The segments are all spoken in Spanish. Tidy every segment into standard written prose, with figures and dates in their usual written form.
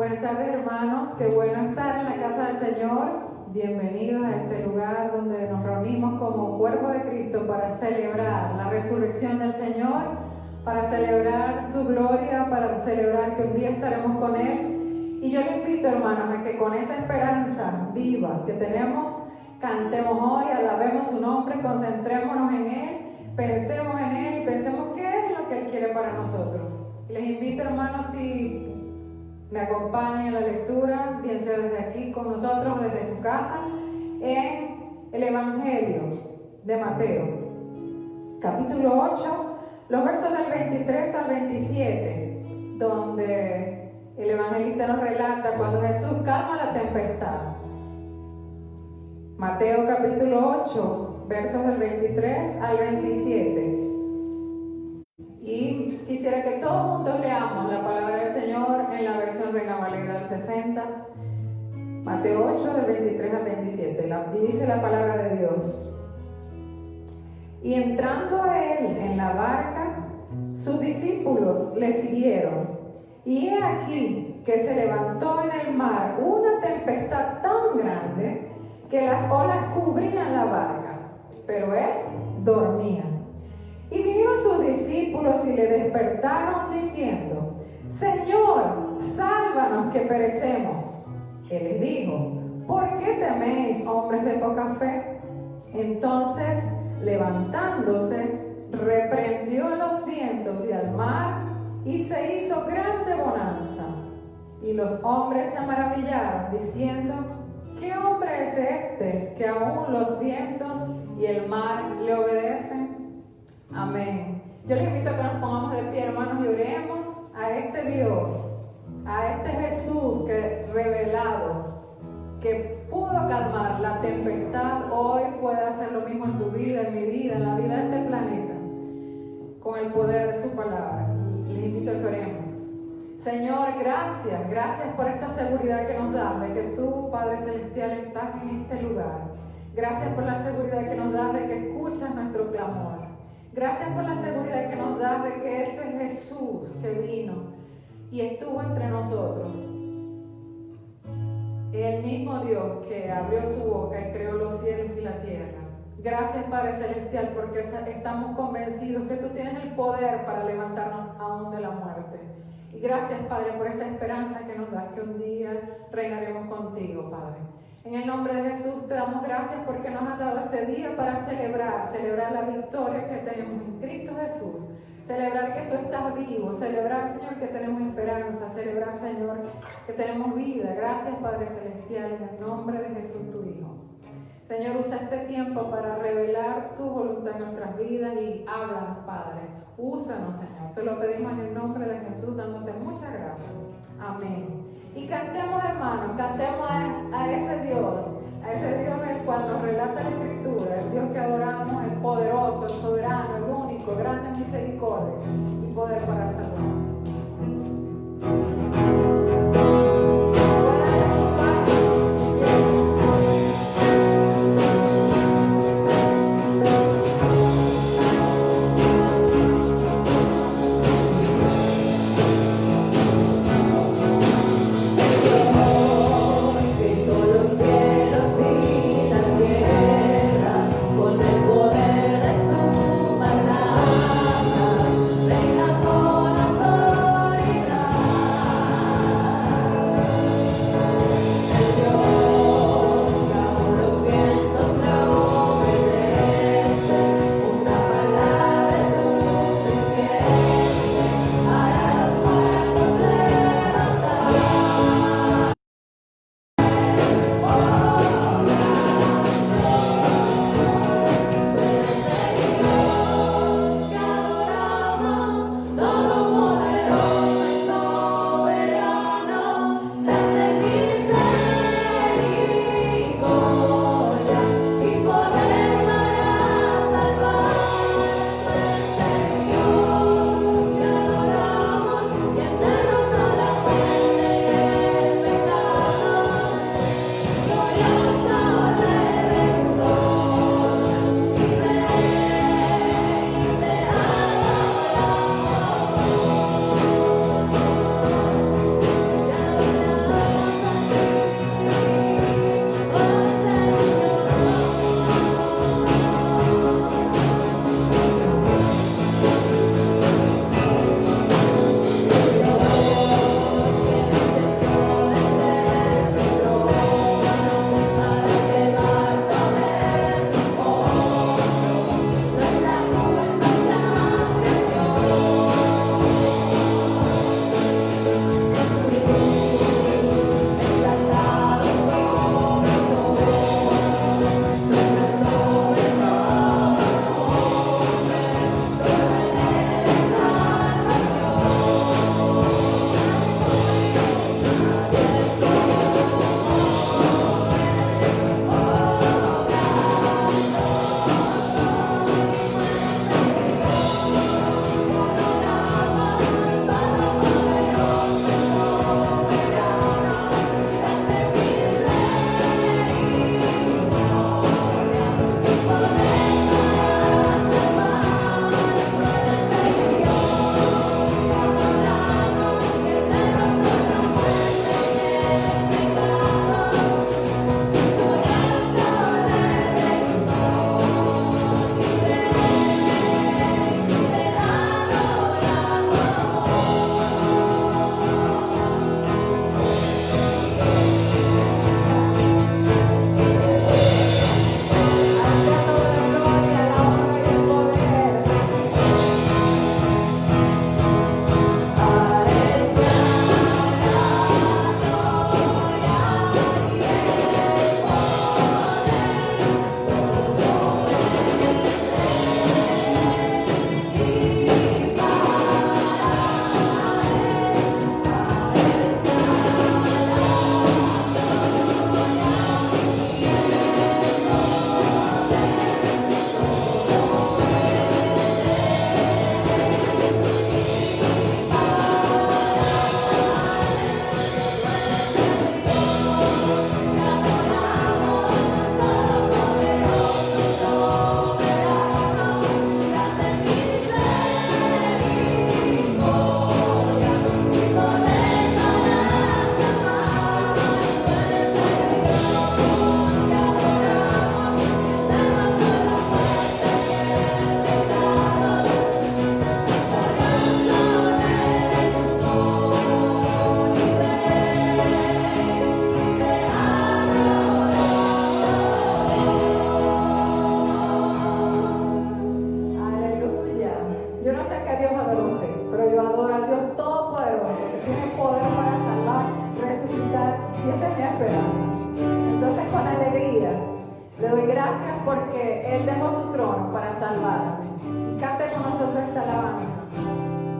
Buenas tardes, hermanos, qué bueno estar en la casa del Señor. Bienvenidos a este lugar donde nos reunimos como cuerpo de Cristo para celebrar la resurrección del Señor, para celebrar su gloria, para celebrar que un día estaremos con Él. Y yo le invito, hermanos, a que con esa esperanza viva que tenemos, cantemos hoy, alabemos su nombre, concentrémonos en Él, pensemos en Él y pensemos qué es lo que Él quiere para nosotros. Les invito, hermanos, si me acompañan en la lectura, bien sea desde aquí con nosotros o desde su casa, en el Evangelio de Mateo, capítulo 8, los versos del 23 al 27, donde el evangelista nos relata cuando Jesús calma la tempestad. Mateo capítulo 8, versos del 23 al 27. Y quisiera que todos juntos leamos la palabra del Señor en la versión Reina Valera del 60. Mateo 8, del 23 al 27. Dice la palabra de Dios. Y entrando él en la barca, sus discípulos le siguieron. Y he aquí que se levantó en el mar una tempestad tan grande que las olas cubrían la barca, pero él dormía. Y vinieron sus discípulos y le despertaron diciendo: Señor, sálvanos que perecemos. Él les dijo: ¿por qué teméis, hombres de poca fe? Entonces, levantándose, reprendió a los vientos y al mar, y se hizo grande bonanza. Y los hombres se maravillaron, diciendo: ¿qué hombre es este que aún los vientos y el mar le obedecen? Amén. Yo les invito a que nos pongamos de pie, hermanos, y oremos a este Dios, a este Jesús que revelado, que pudo calmar la tempestad. Hoy puede hacer lo mismo en tu vida, en mi vida, en la vida de este planeta, con el poder de su palabra. Les invito a que oremos. Señor, gracias por esta seguridad que nos das de que tú, Padre Celestial, estás en este lugar. Gracias por la seguridad que nos das de que escuchas nuestro clamor. Gracias por la seguridad que nos das de que ese Jesús que vino y estuvo entre nosotros, el mismo Dios que abrió su boca y creó los cielos y la tierra. Gracias, Padre Celestial, porque estamos convencidos que tú tienes el poder para levantarnos aún de la muerte. Y gracias, Padre, por esa esperanza que nos das, que un día reinaremos contigo, Padre. En el nombre de Jesús te damos gracias porque nos has dado este día para celebrar la victoria que tenemos en Cristo Jesús, celebrar que tú estás vivo, celebrar, Señor, que tenemos esperanza, celebrar, Señor, que tenemos vida. Gracias, Padre Celestial, en el nombre de Jesús, tu Hijo. Señor, usa este tiempo para revelar tu voluntad en nuestras vidas y háblanos, Padre. Úsanos, Señor. Te lo pedimos en el nombre de Jesús, dándote muchas gracias. Amén. Y cantemos, hermanos, cantemos a ese Dios el cual nos relata la Escritura, el Dios que adoramos, el poderoso, el soberano, el único, grande en misericordia y poder para salvar. Con el poder de su palabra, reina con adoro a usted, pero yo adoro al Dios Todopoderoso, que tiene poder para salvar, resucitar, y esa es mi esperanza. Entonces, con alegría, le doy gracias porque Él dejó su trono para salvarme. Y cante con nosotros esta alabanza.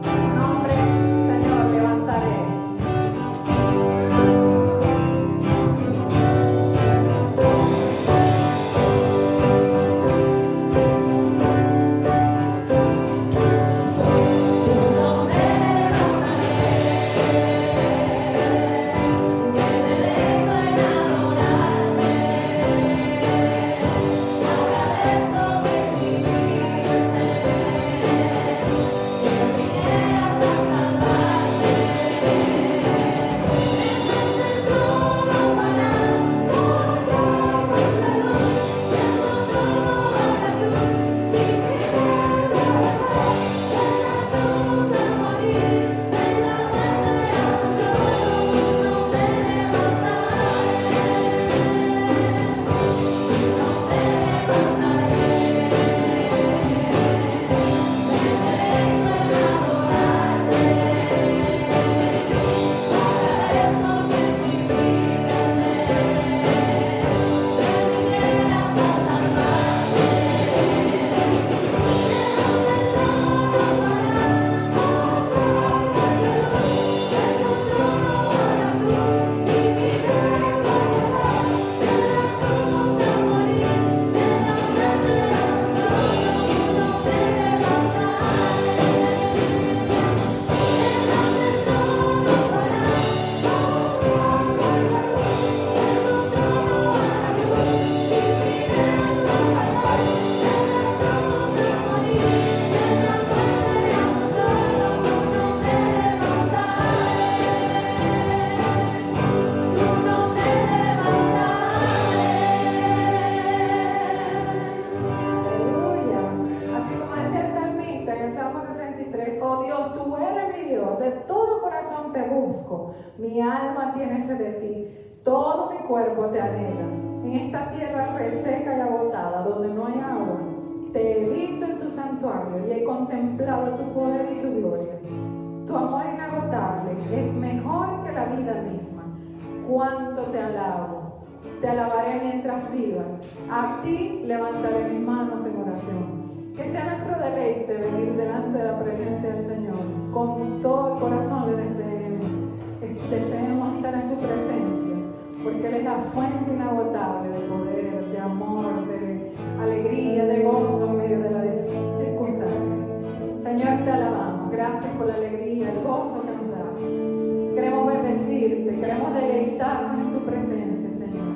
En nombre, Señor, levantaré. Mi alma tiene sed de ti, todo mi cuerpo te anhela. En esta tierra reseca y agotada, donde no hay agua, te he visto en tu santuario y he contemplado tu poder y tu gloria. Tu amor inagotable es mejor que la vida misma. Cuánto te alabo, te alabaré mientras viva. A ti levantaré mis manos en oración. Que sea nuestro deleite venir delante de la presencia del Señor. Con todo el corazón le deseemos estar en su presencia, porque Él es la fuente inagotable de poder, de amor, de alegría, de gozo en medio de las circunstancias. Señor, te alabamos. Gracias por la alegría, el gozo que nos das. Queremos bendecirte, queremos deleitarnos en tu presencia, Señor.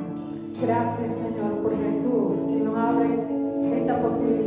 Gracias, Señor, por Jesús, quien nos abre esta posibilidad.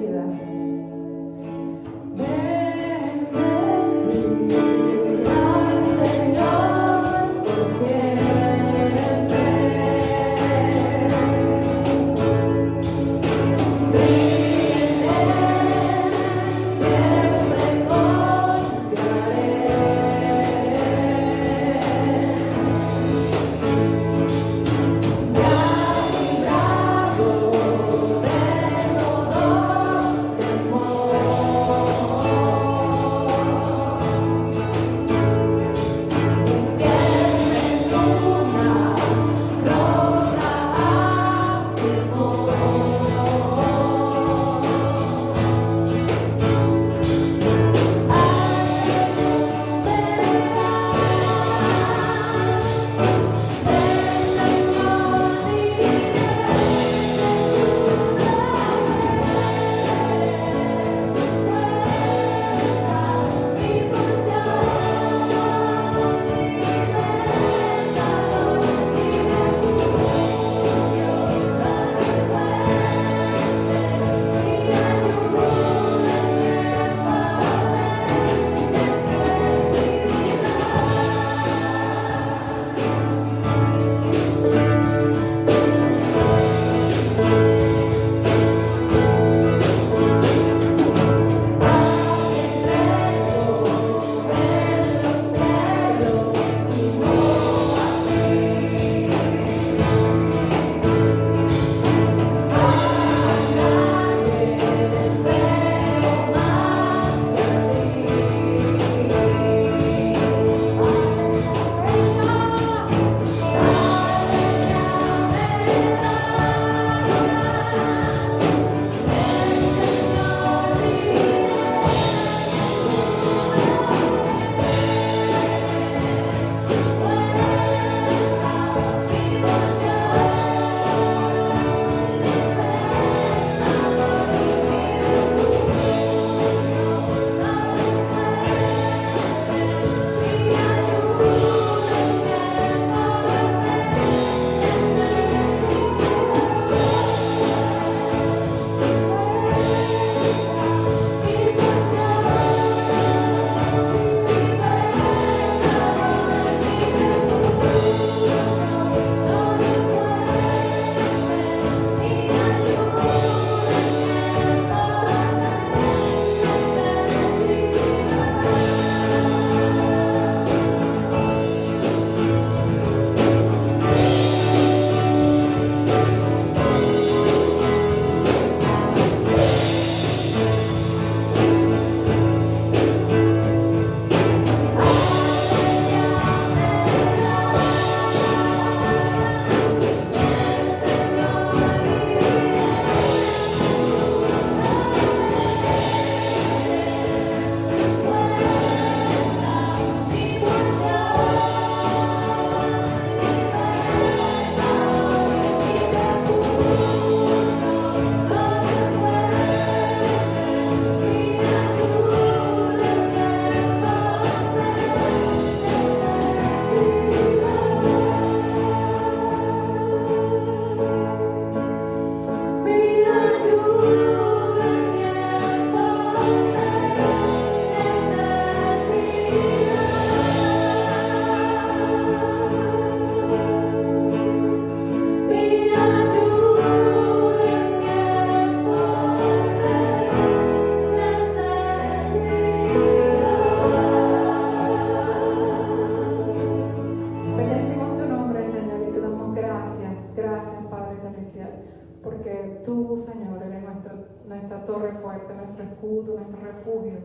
fuerte, nuestro escudo, nuestro refugio.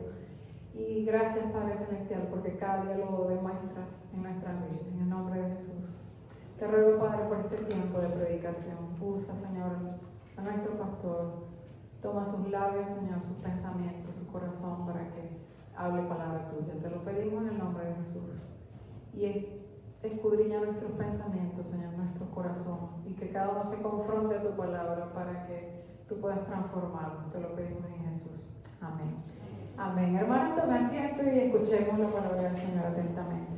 Y gracias, Padre Celestial, porque cada día lo demuestras en nuestras vidas. En el nombre de Jesús. Te ruego, Padre, por este tiempo de predicación. Usa, Señor, a nuestro pastor. Toma sus labios, Señor, sus pensamientos, su corazón, para que hable palabra tuya. Te lo pedimos en el nombre de Jesús. Y escudriña nuestros pensamientos, Señor, nuestro corazón. Y que cada uno se confronte a tu palabra para que tú puedas transformarnos. Te lo pedimos en Jesús. Amén. Amén. Hermanos, tome asiento y escuchemos la palabra del Señor atentamente.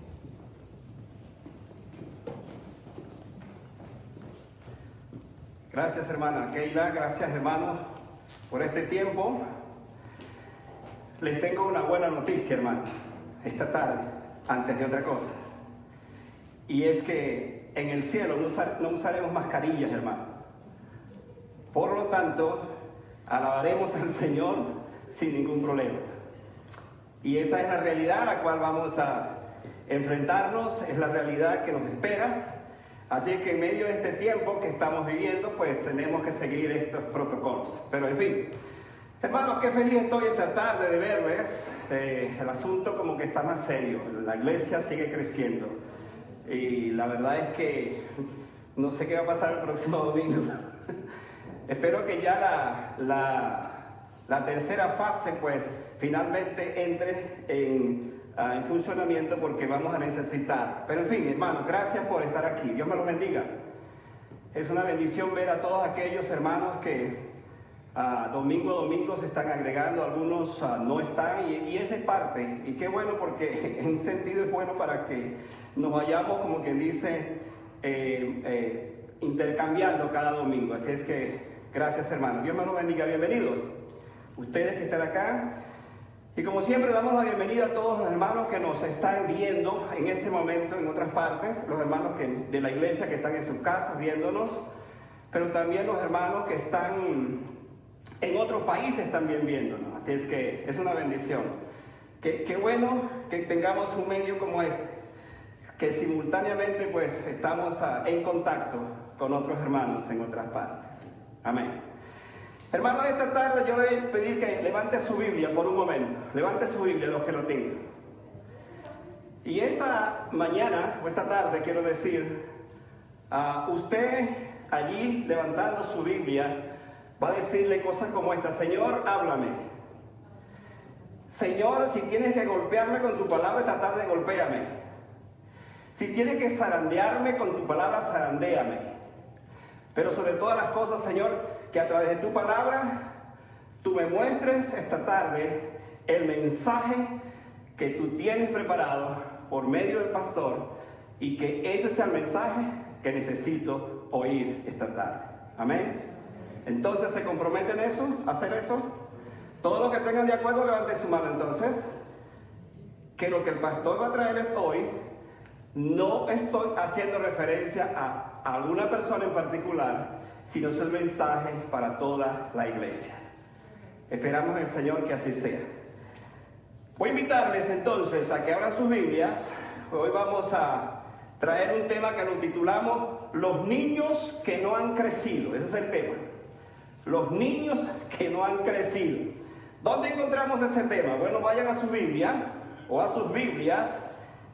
Gracias, hermana Keila. Gracias, hermanos, por este tiempo. Les tengo una buena noticia, hermano, esta tarde, antes de otra cosa. Y es que en el cielo no usaremos mascarillas, hermano. Por lo tanto, alabaremos al Señor sin ningún problema. Y esa es la realidad a la cual vamos a enfrentarnos, es la realidad que nos espera. Así es que en medio de este tiempo que estamos viviendo, pues tenemos que seguir estos protocolos. Pero en fin, hermanos, qué feliz estoy esta tarde de verles. El asunto como que está más serio. La iglesia sigue creciendo. Y la verdad es que no sé qué va a pasar el próximo domingo. Espero que ya la tercera fase, pues, finalmente entre en funcionamiento, porque vamos a necesitar. Pero en fin, hermanos, gracias por estar aquí. Dios me los bendiga. Es una bendición ver a todos aquellos hermanos que domingo a domingo se están agregando, algunos no están, y esa es parte. Y qué bueno, porque en un sentido es bueno para que nos vayamos, como quien dice, intercambiando cada domingo. Así es que gracias, hermanos. Dios me los bendiga. Bienvenidos ustedes que están acá. Y como siempre, damos la bienvenida a todos los hermanos que nos están viendo en este momento en otras partes, los hermanos de la iglesia que están en sus casas viéndonos, pero también los hermanos que están en otros países también viéndonos. Así es que es una bendición. Qué bueno que tengamos un medio como este, que simultáneamente pues estamos en contacto con otros hermanos en otras partes. Amén. Hermanos, esta tarde yo le voy a pedir que levante su Biblia por un momento. Levante su Biblia, los que lo tengan. Y esta mañana, o esta tarde, quiero decir, usted allí levantando su Biblia va a decirle cosas como esta: Señor, háblame. Señor, si tienes que golpearme con tu palabra esta tarde, golpéame. Si tienes que zarandearme con tu palabra, zarandéame. Pero sobre todas las cosas, Señor, que a través de tu palabra tú me muestres esta tarde el mensaje que tú tienes preparado por medio del pastor, y que ese sea el mensaje que necesito oír esta tarde. Amén. Entonces, ¿se comprometen eso, a hacer eso? Todos los que tengan de acuerdo, levanten su mano. Entonces, que lo que el pastor va a traerles hoy, no estoy haciendo referencia a alguna persona en particular, sino es el mensaje para toda la iglesia. Esperamos en el Señor que así sea. Voy a invitarles entonces a que abran sus Biblias. Hoy vamos a traer un tema que lo titulamos Los niños que no han crecido. Ese es el tema. Los niños que no han crecido. ¿Dónde encontramos ese tema? Bueno, vayan a su Biblia o a sus Biblias,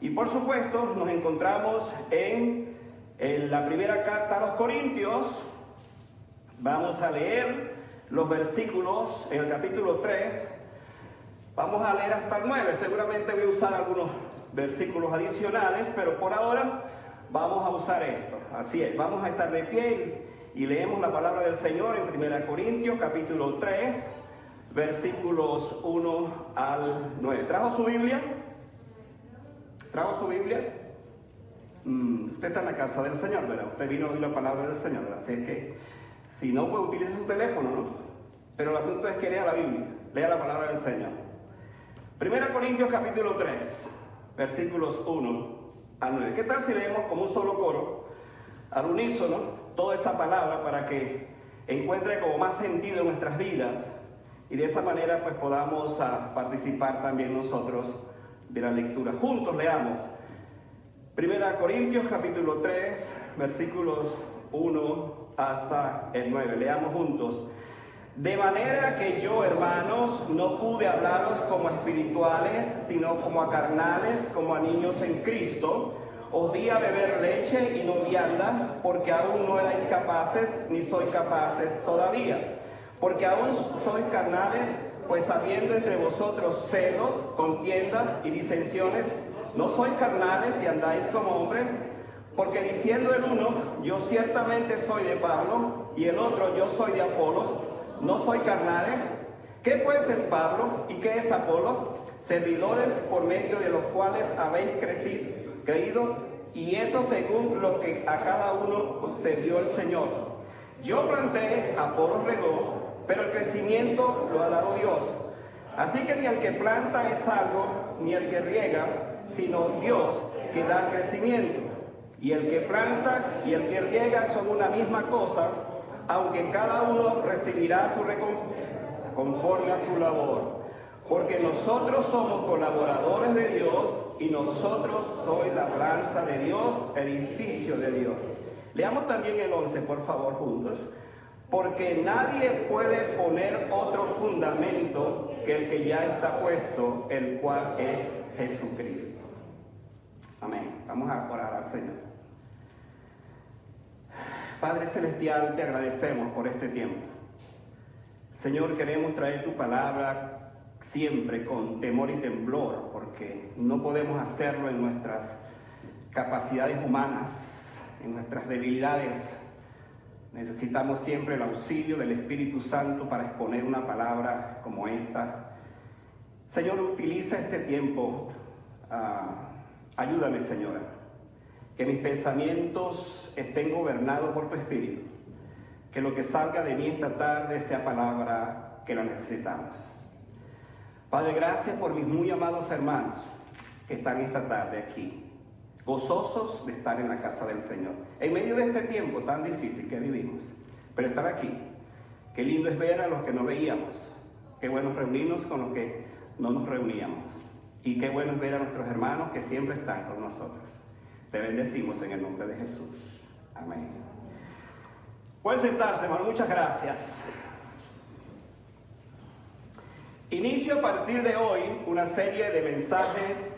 y por supuesto nos encontramos en la primera carta a los Corintios. Vamos a leer los versículos en el capítulo 3. Vamos a leer hasta el 9. Seguramente voy a usar algunos versículos adicionales, pero por ahora vamos a usar esto. Así es, vamos a estar de pie y leemos la palabra del Señor en 1 Corintios capítulo 3, versículos 1 al 9. ¿Trajo su Biblia? ¿Trajo su Biblia? Usted está en la casa del Señor, ¿verdad? Usted vino a oír la palabra del Señor, ¿verdad? Así es que, si no, pues utilice su teléfono, ¿no? Pero el asunto es que lea la Biblia, lea la palabra del Señor. 1 Corintios capítulo 3, versículos 1 al 9. ¿Qué tal si leemos como un solo coro, al unísono, toda esa palabra, para que encuentre como más sentido en nuestras vidas, y de esa manera pues podamos participar también nosotros de la lectura? Juntos leamos 1 Corintios capítulo 3, versículos 1 hasta el 9. Leamos juntos. De manera que yo, hermanos, no pude hablaros como a espirituales, sino como a carnales, como a niños en Cristo. Os di a beber leche y no vianda, porque aún no erais capaces, ni sois capaces todavía. Porque aún sois carnales, pues habiendo entre vosotros celos, contiendas y disensiones, no sois carnales y andáis como hombres. Porque diciendo el uno, yo ciertamente soy de Pablo, y el otro, yo soy de Apolos, ¿no soy carnales? ¿Qué pues es Pablo y qué es Apolos? Servidores por medio de los cuales habéis creído, y eso según lo que a cada uno se dio el Señor. Yo planté, Apolos regó, pero el crecimiento lo ha dado Dios. Así que ni el que planta es algo, ni el que riega, sino Dios que da crecimiento. Y el que planta y el que riega son una misma cosa, aunque cada uno recibirá su recompensa conforme a su labor. Porque nosotros somos colaboradores de Dios y nosotros sois la labranza de Dios, edificio de Dios. Leamos también el 11, por favor, juntos. Porque nadie puede poner otro fundamento que el que ya está puesto, el cual es Jesucristo. Amén. Vamos a orar al Señor. Padre Celestial, te agradecemos por este tiempo. Señor, queremos traer tu palabra siempre con temor y temblor, porque no podemos hacerlo en nuestras capacidades humanas, en nuestras debilidades. Necesitamos siempre el auxilio del Espíritu Santo para exponer una palabra como esta. Señor, utiliza este tiempo. Ayúdame, Señora, que mis pensamientos estén gobernados por tu Espíritu, que lo que salga de mí esta tarde sea palabra que la necesitamos. Padre, gracias por mis muy amados hermanos que están esta tarde aquí, gozosos de estar en la casa del Señor, en medio de este tiempo tan difícil que vivimos, pero estar aquí. Qué lindo es ver a los que no veíamos, qué bueno reunirnos con los que no nos reuníamos, y qué bueno es ver a nuestros hermanos que siempre están con nosotros. Te bendecimos en el nombre de Jesús. Amén. Pueden sentarse, hermano. Muchas gracias. Inicio a partir de hoy una serie de mensajes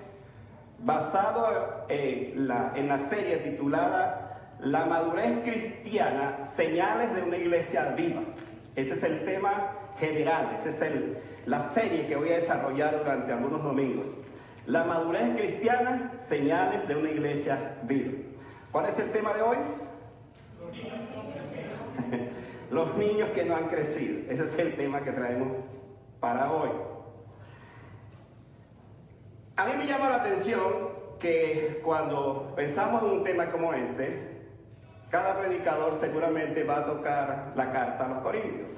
basado en la serie titulada La madurez cristiana, señales de una iglesia viva. Ese es el tema general, esa es la serie que voy a desarrollar durante algunos domingos. La madurez cristiana, señales de una iglesia viva. ¿Cuál es el tema de hoy? Los niños que no han crecido. Ese es el tema que traemos para hoy. A mí me llama la atención que cuando pensamos en un tema como este, cada predicador seguramente va a tocar la carta a los Corintios.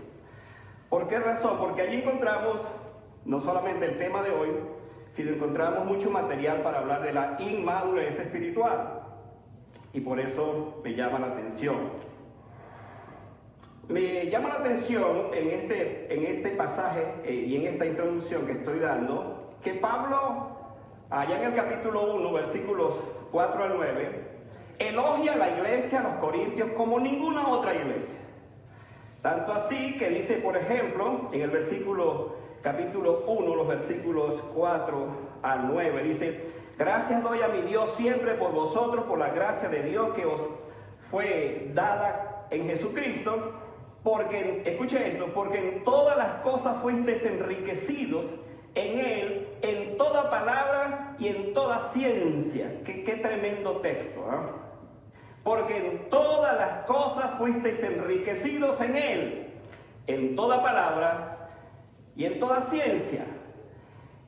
¿Por qué razón? Porque allí encontramos no solamente el tema de hoy, sino encontramos mucho material para hablar de la inmadurez espiritual. Y por eso me llama la atención. Me llama la atención en este pasaje y en esta introducción que estoy dando, que Pablo, allá en el capítulo 1, versículos 4 al 9, elogia a la iglesia, a los corintios, como ninguna otra iglesia. Tanto así que dice, por ejemplo, en el capítulo 1, los versículos 4 al 9, dice: gracias doy a mi Dios siempre por vosotros, por la gracia de Dios que os fue dada en Jesucristo, porque, escuche esto, porque en todas las cosas fuisteis enriquecidos en Él, en toda palabra y en toda ciencia. Qué tremendo texto, ¿eh? Porque en todas las cosas fuisteis enriquecidos en Él, en toda palabra y en toda ciencia.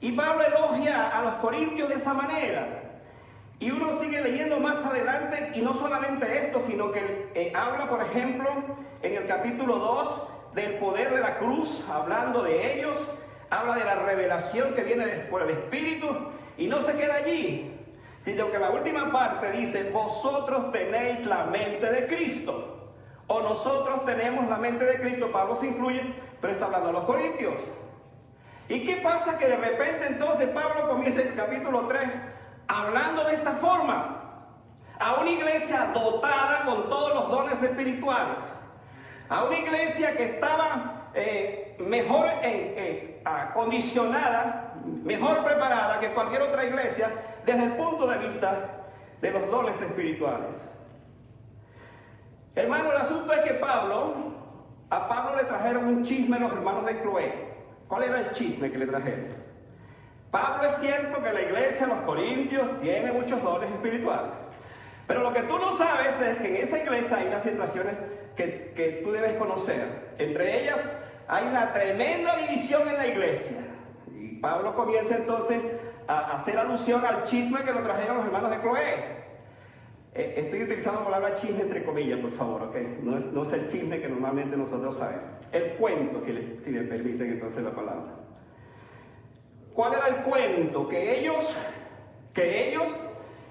Y Pablo elogia a los corintios de esa manera. Y uno sigue leyendo más adelante, y no solamente esto, sino que habla, por ejemplo, en el capítulo 2, del poder de la cruz, hablando de ellos, habla de la revelación que viene por el Espíritu, y no se queda allí, sino que la última parte dice: vosotros tenéis la mente de Cristo, o nosotros tenemos la mente de Cristo. Pablo se incluye, pero está hablando a los corintios. ¿Y qué pasa? Que de repente entonces Pablo comienza en el capítulo 3 hablando de esta forma a una iglesia dotada con todos los dones espirituales, a una iglesia que estaba mejor acondicionada, mejor preparada que cualquier otra iglesia desde el punto de vista de los dones espirituales. Hermano, el asunto es que a Pablo le trajeron un chisme los hermanos de Cloé. ¿Cuál era el chisme que le trajeron? Pablo, es cierto que la iglesia de los Corintios tiene muchos dones espirituales, pero lo que tú no sabes es que en esa iglesia hay unas situaciones que tú debes conocer. Entre ellas hay una tremenda división en la iglesia. Y Pablo comienza entonces a hacer alusión al chisme que lo trajeron los hermanos de Cloé. Estoy utilizando la palabra chisme entre comillas, por favor, ¿ok? No es el chisme que normalmente nosotros sabemos. El cuento, si le permiten entonces la palabra. ¿Cuál era el cuento? Que ellos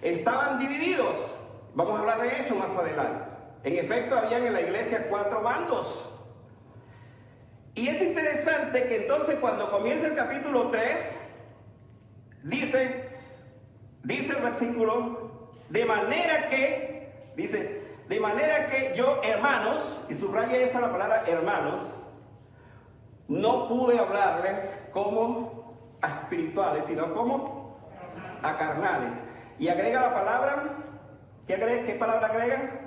estaban divididos. Vamos a hablar de eso más adelante. En efecto, habían en la iglesia 4 bandos. Y es interesante que entonces cuando comienza el capítulo 3, dice el versículo, de manera que yo, hermanos, y subraya esa la palabra hermanos, no pude hablarles como a espirituales, sino como a carnales. Y agrega la palabra, ¿qué palabra agrega?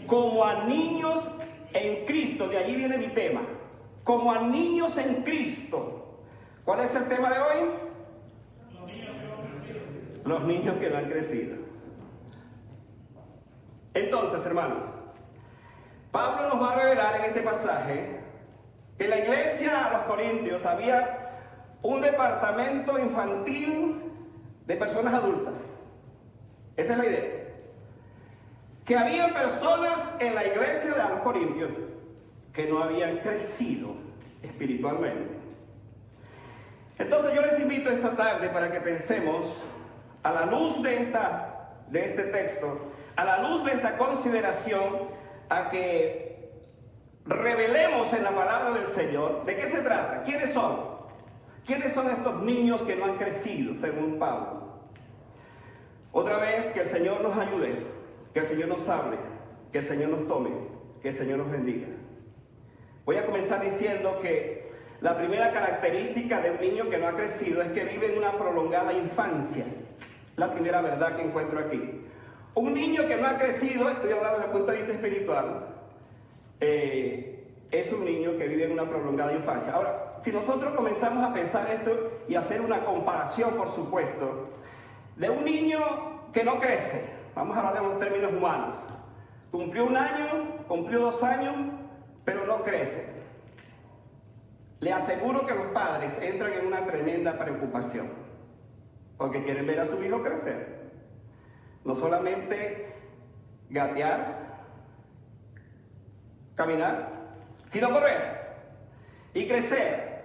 Como a niños en Cristo. De allí viene mi tema. Como a niños en Cristo. ¿Cuál es el tema de hoy? Los niños que no han crecido. Entonces, hermanos, Pablo nos va a revelar en este pasaje que en la iglesia a los Corintios había un departamento infantil de personas adultas. Esa es la idea. Que había personas en la iglesia de los Corintios que no habían crecido espiritualmente. Entonces yo les invito esta tarde para que pensemos a la luz de este texto, a la luz de esta consideración, a que revelemos en la palabra del Señor de qué se trata, quiénes son. ¿Quiénes son estos niños que no han crecido, según Pablo? Otra vez, que el Señor nos ayude, que el Señor nos hable, que el Señor nos tome, que el Señor nos bendiga. Voy a comenzar diciendo que la primera característica de un niño que no ha crecido es que vive en una prolongada infancia. La primera verdad que encuentro aquí. Un niño que no ha crecido, estoy hablando desde el punto de vista espiritual, es un niño que vive en una prolongada infancia. Ahora, si nosotros comenzamos a pensar esto y hacer una comparación, por supuesto, de un niño que no crece, vamos a hablar de los términos humanos, cumplió 1 año, cumplió 2 años, pero no crece. Le aseguro que los padres entran en una tremenda preocupación, porque quieren ver a su hijo crecer. No solamente gatear, caminar, sino correr y crecer,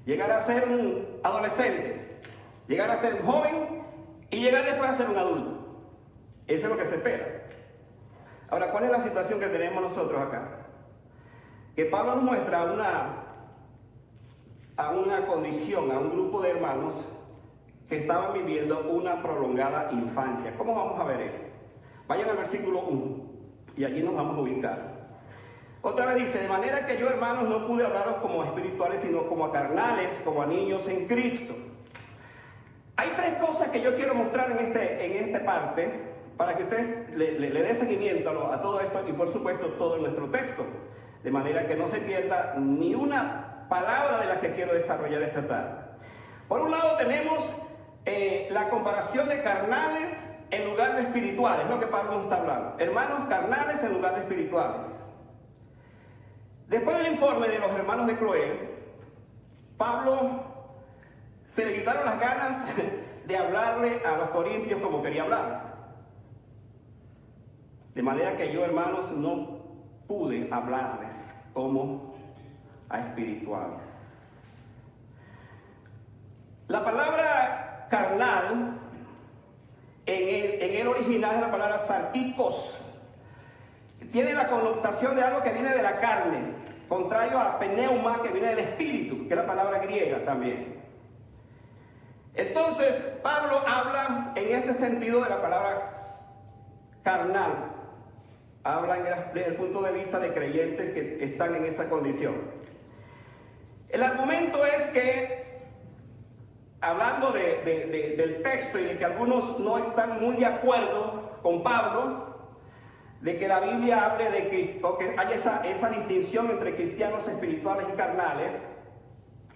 llegar a ser un adolescente, llegar a ser un joven y llegar después a ser un adulto. Eso es lo que se espera. Ahora, ¿cuál es la situación que tenemos nosotros acá? Que Pablo nos muestra a una condición, a un grupo de hermanos que estaban viviendo una prolongada infancia. ¿Cómo vamos a ver esto? Vayan al versículo 1 y allí nos vamos a ubicar. Otra vez dice, de manera que yo, hermanos, no pude hablaros como a espirituales, sino como a carnales, como a niños en Cristo. Hay 3 cosas que yo quiero mostrar en esta parte, para que ustedes le den seguimiento a todo esto y por supuesto todo nuestro texto, de manera que no se pierda ni una palabra de las que quiero desarrollar esta tarde. Por un lado tenemos la comparación de carnales en lugar de espirituales, es lo que Pablo nos está hablando. Hermanos carnales en lugar de espirituales. Después del informe de los hermanos de Cloé, Pablo se le quitaron las ganas de hablarle a los corintios como quería hablarles. De manera que yo, hermanos, no pude hablarles como a espirituales. La palabra carnal en el original es la palabra sarkikos. Tiene la connotación de algo que viene de la carne, contrario a pneuma, que viene del espíritu, que es la palabra griega también. Entonces, Pablo habla en este sentido de la palabra carnal. Habla desde el punto de vista de creyentes que están en esa condición. El argumento es que, hablando del texto y de que algunos no están muy de acuerdo con Pablo, de que la Biblia hable o que haya esa distinción entre cristianos espirituales y carnales,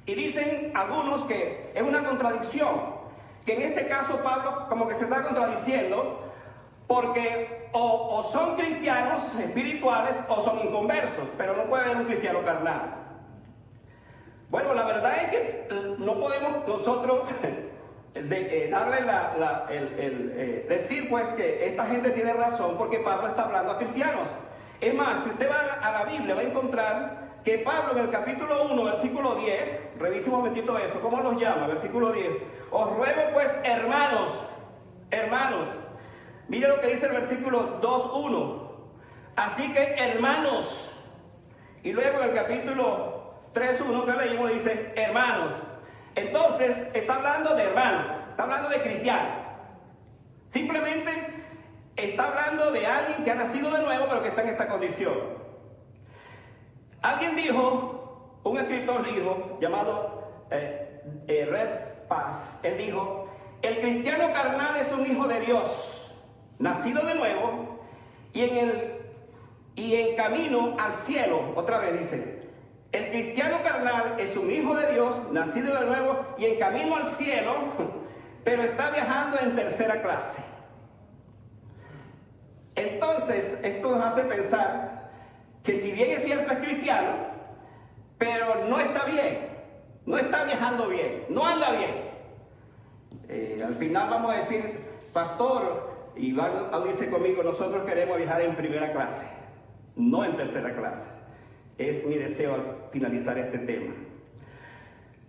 y dicen algunos que es una contradicción, que en este caso Pablo como que se está contradiciendo, porque o son cristianos espirituales o son inconversos, pero no puede haber un cristiano carnal. Bueno, la verdad es que no podemos nosotros decir pues que esta gente tiene razón, porque Pablo está hablando a cristianos. Es más, si usted va a la Biblia va a encontrar que Pablo en el capítulo 1, versículo 10, revise un momentito eso, ¿cómo los llama? Versículo 10. Os ruego pues, hermanos, mire lo que dice el versículo 2:1. Así que hermanos, y luego en el capítulo 3:1 que leímos dice hermanos. Entonces está hablando de hermanos, está hablando de cristianos. Simplemente está hablando de alguien que ha nacido de nuevo pero que está en esta condición. Alguien dijo, un escritor dijo, llamado Red Paz, él dijo: el cristiano carnal es un hijo de Dios, nacido de nuevo y en camino al cielo. Otra vez dice: el cristiano carnal es un hijo de Dios, nacido de nuevo y en camino al cielo, pero está viajando en tercera clase. Entonces, esto nos hace pensar que si bien es cierto es cristiano, pero no está bien, no está viajando bien, no anda bien. Al final vamos a decir: pastor, y van a unirse conmigo, nosotros queremos viajar en primera clase, no en tercera clase. Es mi deseo al finalizar este tema.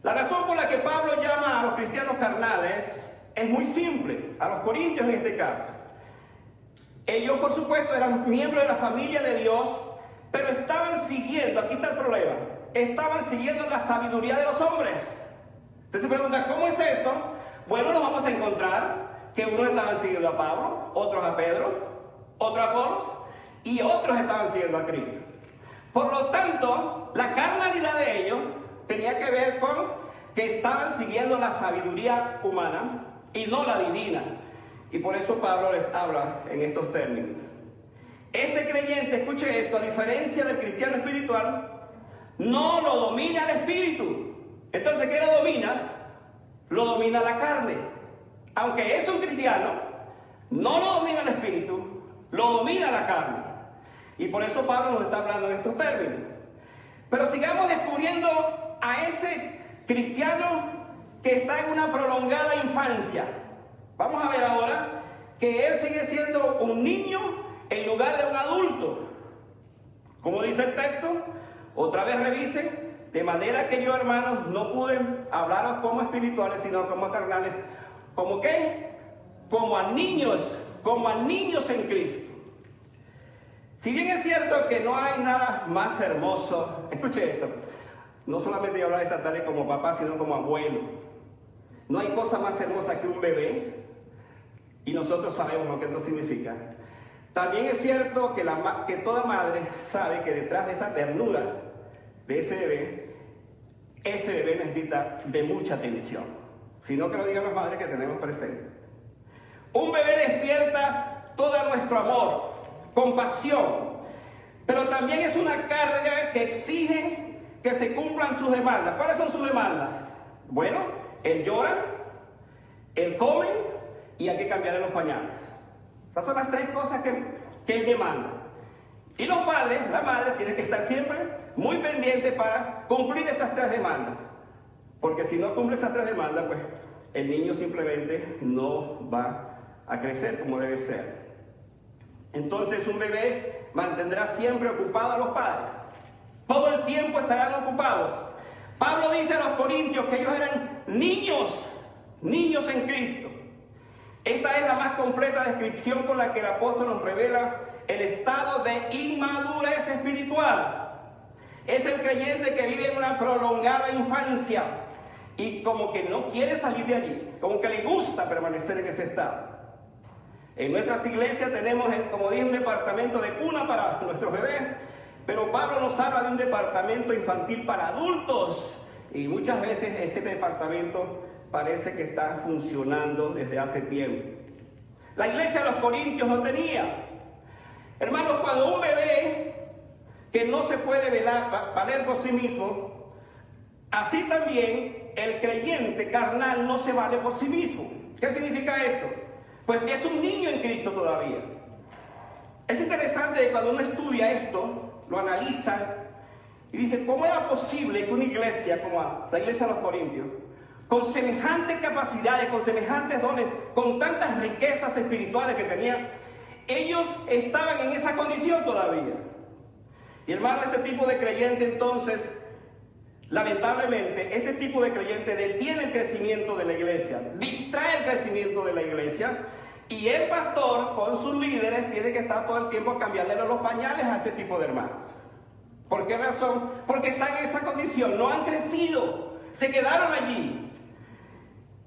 La razón por la que Pablo llama a los cristianos carnales es muy simple, a los corintios en este caso. Ellos, por supuesto, eran miembros de la familia de Dios, pero estaban siguiendo, aquí está el problema, estaban siguiendo la sabiduría de los hombres. Usted se pregunta, ¿cómo es esto? Bueno, nos vamos a encontrar que unos estaban siguiendo a Pablo, otros a Pedro, otros a Apolos, y otros estaban siguiendo a Cristo. Por lo tanto, la carnalidad de ellos tenía que ver con que estaban siguiendo la sabiduría humana y no la divina. Y por eso Pablo les habla en estos términos. Este creyente, escuche esto, a diferencia del cristiano espiritual, no lo domina el espíritu. Entonces, ¿qué lo domina? Lo domina la carne. Aunque es un cristiano, no lo domina el espíritu, lo domina la carne. Y por eso Pablo nos está hablando en estos términos. Pero sigamos descubriendo a ese cristiano que está en una prolongada infancia. Vamos a ver ahora que él sigue siendo un niño en lugar de un adulto. Como dice el texto, otra vez revisen: de manera que yo, hermanos, no pude hablaros como espirituales, sino como carnales. ¿Como qué? Como a niños en Cristo. Si bien es cierto que no hay nada más hermoso, escuche esto, no solamente yo hablar esta tarde como papá, sino como abuelo. No hay cosa más hermosa que un bebé, y nosotros sabemos lo que esto significa. También es cierto que toda madre sabe que detrás de esa ternura de ese bebé necesita de mucha atención. Si no, que lo digan las madres que tenemos presentes. Un bebé despierta todo nuestro amor, compasión, pero también es una carga que exige que se cumplan sus demandas. ¿Cuáles son sus demandas? Bueno, él llora, él come y hay que cambiarle los pañales. Esas son las tres cosas que él demanda. Y los padres, la madre, tiene que estar siempre muy pendiente para cumplir esas tres demandas. Porque si no cumple esas tres demandas, pues el niño simplemente no va a crecer como debe ser. Entonces un bebé mantendrá siempre ocupado a los padres. Todo el tiempo estarán ocupados. Pablo dice a los corintios que ellos eran niños en Cristo. Esta es la más completa descripción con la que el apóstol nos revela el estado de inmadurez espiritual. Es el creyente que vive en una prolongada infancia y como que no quiere salir de allí, como que le gusta permanecer en ese estado. En nuestras iglesias tenemos, como dije, un departamento de cuna para nuestros bebés, pero Pablo nos habla de un departamento infantil para adultos y muchas veces ese departamento parece que está funcionando desde hace tiempo. La iglesia de los Corintios no tenía. Hermanos, cuando un bebé que no se puede valer por sí mismo, así también el creyente carnal no se vale por sí mismo. ¿Qué significa esto? Pues que es un niño en Cristo todavía. Es interesante que cuando uno estudia esto, lo analiza y dice, ¿cómo era posible que una iglesia como la iglesia de los Corintios, con semejantes capacidades, con semejantes dones, con tantas riquezas espirituales que tenían, ellos estaban en esa condición todavía? Y hermano, este tipo de creyente entonces, lamentablemente, este tipo de creyente detiene el crecimiento de la iglesia, distrae el crecimiento de la iglesia, y el pastor con sus líderes tiene que estar todo el tiempo cambiándole los pañales a ese tipo de hermanos. ¿Por qué razón? Porque están en esa condición, no han crecido, se quedaron allí.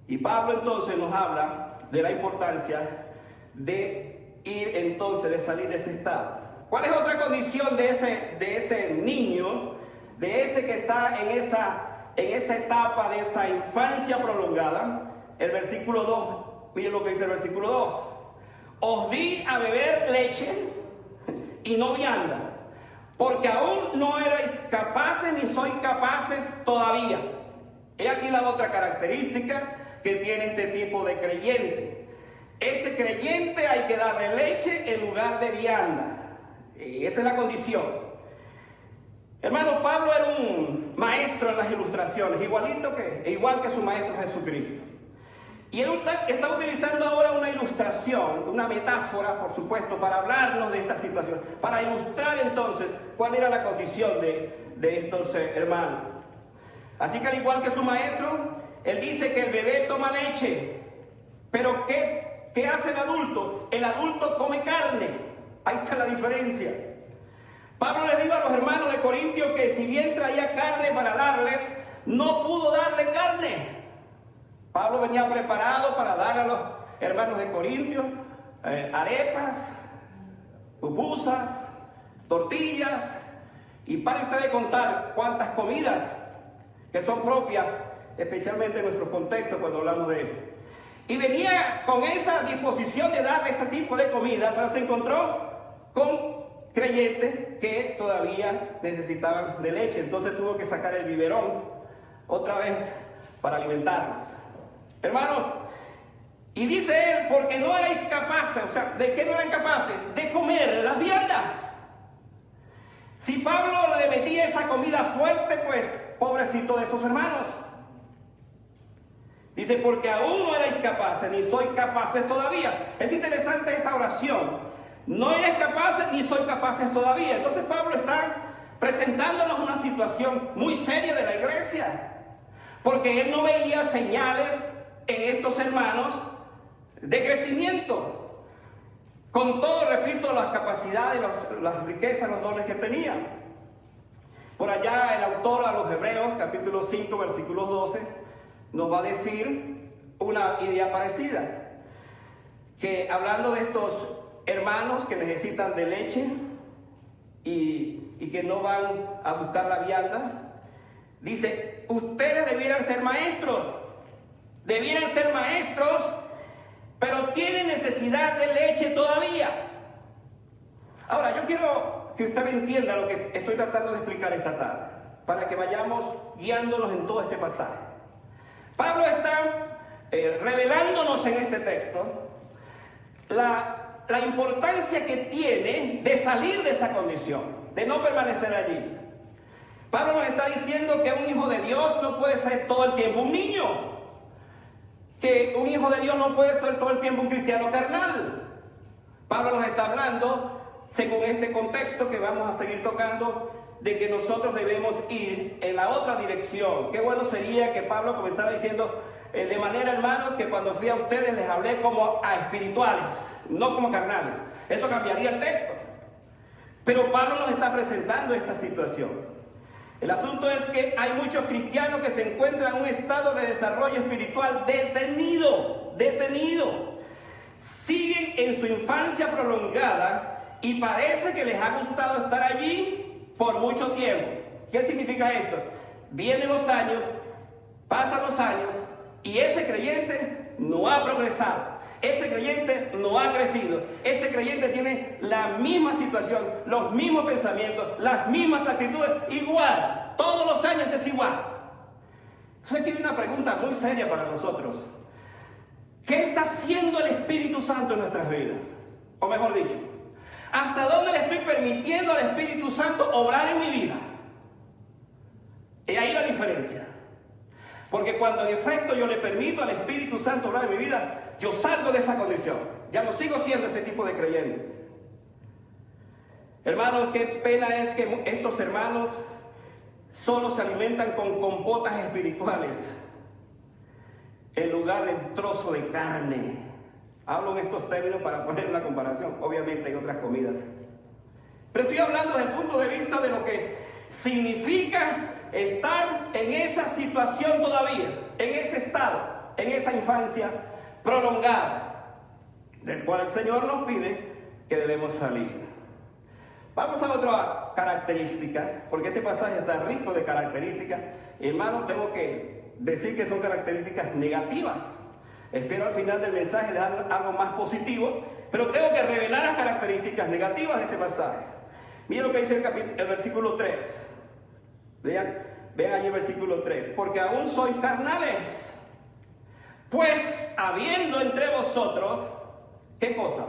Y Pablo entonces nos habla de la importancia de ir entonces, de salir de ese estado. ¿Cuál es otra condición de ese niño, de ese que está en esa etapa de esa infancia prolongada? El versículo 2, miren lo que dice el versículo 2. Os di a beber leche y no vianda, porque aún no erais capaces ni sois capaces todavía. He aquí la otra característica que tiene este tipo de creyente. Este creyente hay que darle leche en lugar de vianda. Esa es la condición. Hermano, Pablo era un maestro en las ilustraciones, igual que su maestro Jesucristo. Y él está utilizando ahora una ilustración, una metáfora, por supuesto, para hablarnos de esta situación, para ilustrar entonces cuál era la condición de estos hermanos. Así que al igual que su maestro, él dice que el bebé toma leche, pero ¿qué hace el adulto? El adulto come carne. Ahí está la diferencia. Pablo les dijo a los hermanos de Corintios que si bien traía carne para darles, no pudo darle carne. Pablo venía preparado para dar a los hermanos de Corintios arepas, pupusas, tortillas, y para usted de contar cuántas comidas que son propias, especialmente en nuestro contexto cuando hablamos de esto. Y venía con esa disposición de darle ese tipo de comida, pero se encontró con creyentes que todavía necesitaban de leche. Entonces tuvo que sacar el biberón otra vez para alimentarlos. Hermanos, y dice él, porque no erais capaces, o sea, ¿de qué no eran capaces? De comer las viandas. Si Pablo le metía esa comida fuerte, pues, pobrecito de esos hermanos. Dice, porque aún no erais capaces, ni sois capaces todavía. Es interesante esta oración. No eres capaces, ni sois capaces todavía. Entonces Pablo está presentándonos una situación muy seria de la iglesia. Porque él no veía señales en estos hermanos de crecimiento. Con todo, repito, las capacidades, las riquezas, los dones que tenían. Por allá el autor a los Hebreos, capítulo 5, versículos 12, nos va a decir una idea parecida. Que hablando de estos hermanos que necesitan de leche y que no van a buscar la vianda, dice, ustedes debieran ser maestros, pero tienen necesidad de leche todavía. Ahora, yo quiero que usted entienda lo que estoy tratando de explicar esta tarde, para que vayamos guiándonos en todo este pasaje. Pablo está revelándonos en este texto la importancia que tiene de salir de esa condición, de no permanecer allí. Pablo nos está diciendo que un hijo de Dios no puede ser todo el tiempo un niño, que un hijo de Dios no puede ser todo el tiempo un cristiano carnal. Pablo nos está hablando, según este contexto que vamos a seguir tocando, de que nosotros debemos ir en la otra dirección. Qué bueno sería que Pablo comenzara diciendo, de manera, hermanos, que cuando fui a ustedes les hablé como a espirituales, no como carnales. Eso cambiaría el texto. Pero Pablo nos está presentando esta situación. El asunto es que hay muchos cristianos que se encuentran en un estado de desarrollo espiritual detenido. Siguen en su infancia prolongada y parece que les ha gustado estar allí por mucho tiempo. ¿Qué significa esto? vienen los años, pasan los años y ese creyente no ha progresado. Ese creyente no ha crecido. Ese creyente tiene la misma situación, los mismos pensamientos, las mismas actitudes, igual. Todos los años es igual. Entonces aquí hay una pregunta muy seria para nosotros. ¿Qué está haciendo el Espíritu Santo en nuestras vidas? O mejor dicho, ¿hasta dónde le estoy permitiendo al Espíritu Santo obrar en mi vida? Y ahí la diferencia. Porque cuando en efecto yo le permito al Espíritu Santo obrar en mi vida, yo salgo de esa condición. Ya no sigo siendo ese tipo de creyentes. Hermanos, qué pena es que estos hermanos solo se alimentan con compotas espirituales en lugar de un trozo de carne. Hablo en estos términos para poner una comparación. Obviamente hay otras comidas. Pero estoy hablando desde el punto de vista de lo que significa estar en esa situación todavía, en ese estado, en esa infancia prolongada, del cual el Señor nos pide que debemos salir. Vamos a otra característica, porque este pasaje está rico de características. Hermano, tengo que decir que son características negativas. Espero al final del mensaje dar algo más positivo, pero tengo que revelar las características negativas de este pasaje. Miren lo que dice el versículo 3. Vean allí el versículo 3. Porque aún sois carnales, pues habiendo entre vosotros, ¿qué cosas?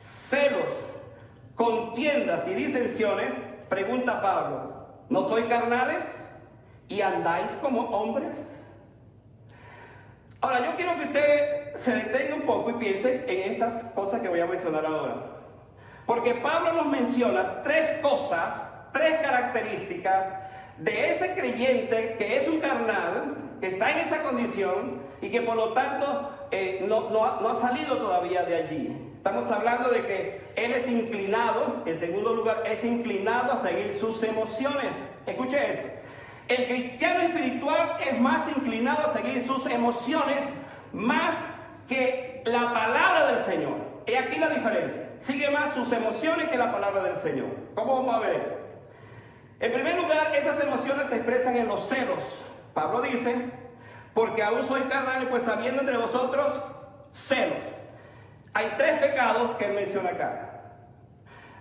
Celos, contiendas y disensiones. Pregunta Pablo, ¿no sois carnales y andáis como hombres? Ahora yo quiero que usted se detenga un poco y piense en estas cosas que voy a mencionar ahora. Porque Pablo nos menciona tres cosas, tres características de ese creyente que es un carnal, que está en esa condición y que por lo tanto no ha salido todavía de allí. Estamos hablando de que él es inclinado, en segundo lugar, es inclinado a seguir sus emociones. Escuche esto. El cristiano espiritual es más inclinado a seguir sus emociones más que la palabra del Señor. Y aquí la diferencia. Sigue más sus emociones que la palabra del Señor. ¿Cómo vamos a ver esto? En primer lugar, esas emociones se expresan en los celos. Pablo dice, porque aún sois carnales, pues habiendo entre vosotros celos. Hay tres pecados que él menciona acá.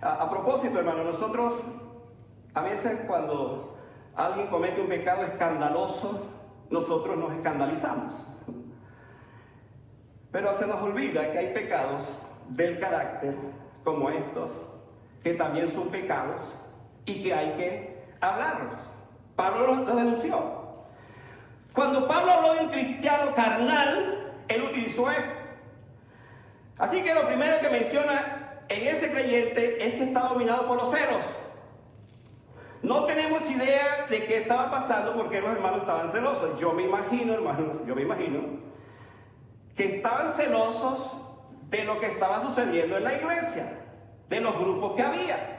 A propósito, hermano, nosotros a veces cuando alguien comete un pecado escandaloso, nosotros nos escandalizamos. Pero se nos olvida que hay pecados del carácter como estos, que también son pecados y que hay que hablarlos. Pablo los denunció. Cuando Pablo habló de un cristiano carnal, él utilizó esto. Así que lo primero que menciona en ese creyente es que está dominado por los celos. No tenemos idea de qué estaba pasando porque los hermanos estaban celosos. Yo me imagino, hermanos, que estaban celosos de lo que estaba sucediendo en la iglesia, de los grupos que había.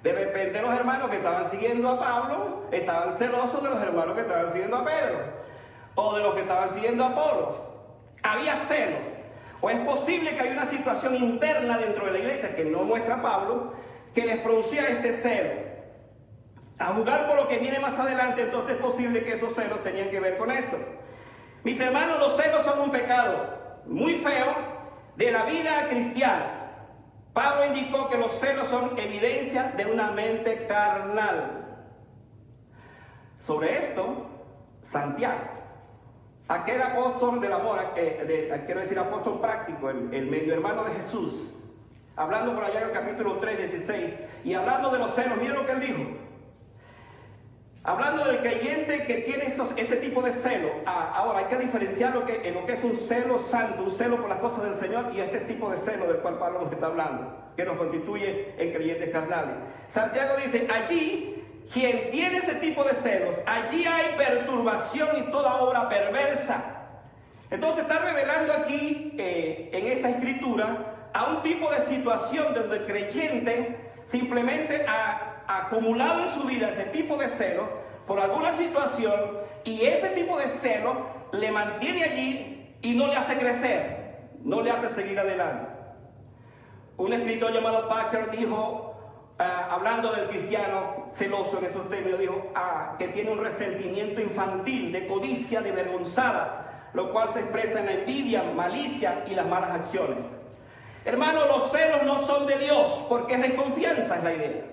De repente los hermanos que estaban siguiendo a Pablo estaban celosos de los hermanos que estaban siguiendo a Pedro, o de los que estaban siguiendo a Apolos. Había celos. O es posible que haya una situación interna dentro de la iglesia que no muestra Pablo, que les producía este celo. A juzgar por lo que viene más adelante, entonces es posible que esos celos tenían que ver con esto. Mis hermanos, los celos son un pecado muy feo de la vida cristiana. Pablo indicó que los celos son evidencia de una mente carnal. Sobre esto, Santiago, aquel apóstol del amor, quiero decir apóstol práctico, el medio hermano de Jesús, hablando por allá en el capítulo 3, 16, y hablando de los celos, miren lo que él dijo. Hablando del creyente que tiene ese tipo de celo. Ahora hay que diferenciar lo que es un celo santo, un celo por las cosas del Señor, y este tipo de celo del cual Pablo nos está hablando, que nos constituye en creyentes carnales. Santiago dice, allí, quien tiene ese tipo de celos, allí hay perturbación y toda obra perversa. Entonces está revelando aquí, en esta escritura, a un tipo de situación donde el creyente simplemente ha acumulado en su vida ese tipo de celo por alguna situación, y ese tipo de celo le mantiene allí y no le hace crecer, no le hace seguir adelante. Un escritor llamado Packer dijo, hablando del cristiano celoso en esos términos, dijo que tiene un resentimiento infantil, de codicia, de vergonzada, lo cual se expresa en la envidia, malicia y las malas acciones. Hermano, los celos no son de Dios, porque es desconfianza, es la idea.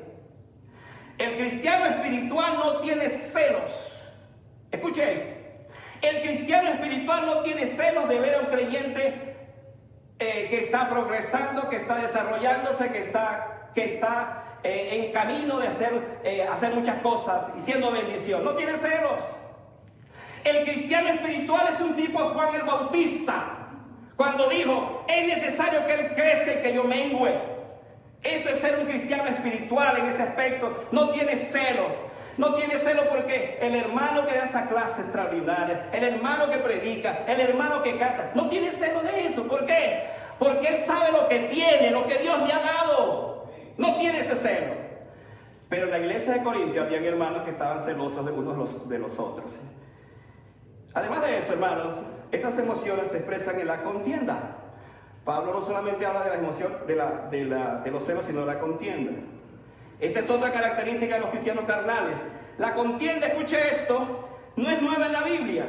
El cristiano espiritual no tiene celos. Escuche esto. El cristiano espiritual no tiene celos de ver a un creyente que está progresando, que está desarrollándose, que está en camino de hacer muchas cosas y siendo bendición. No tiene celos. El cristiano espiritual es un tipo Juan el Bautista, cuando dijo: es necesario que él crezca y que yo mengüe. Eso es ser un cristiano espiritual en ese aspecto. No tiene celo. No tiene celo porque el hermano que da esa clase extraordinaria, el hermano que predica, el hermano que canta, no tiene celo de eso. ¿Por qué? Porque él sabe lo que tiene, lo que Dios le ha dado. No tiene ese celo. Pero en la iglesia de Corintios habían hermanos que estaban celosos de unos de los otros. Además de eso, hermanos, esas emociones se expresan en la contienda. Pablo no solamente habla de la emoción de los celos, sino de la contienda. Esta es otra característica de los cristianos carnales. La contienda, escuche esto, no es nueva en la Biblia,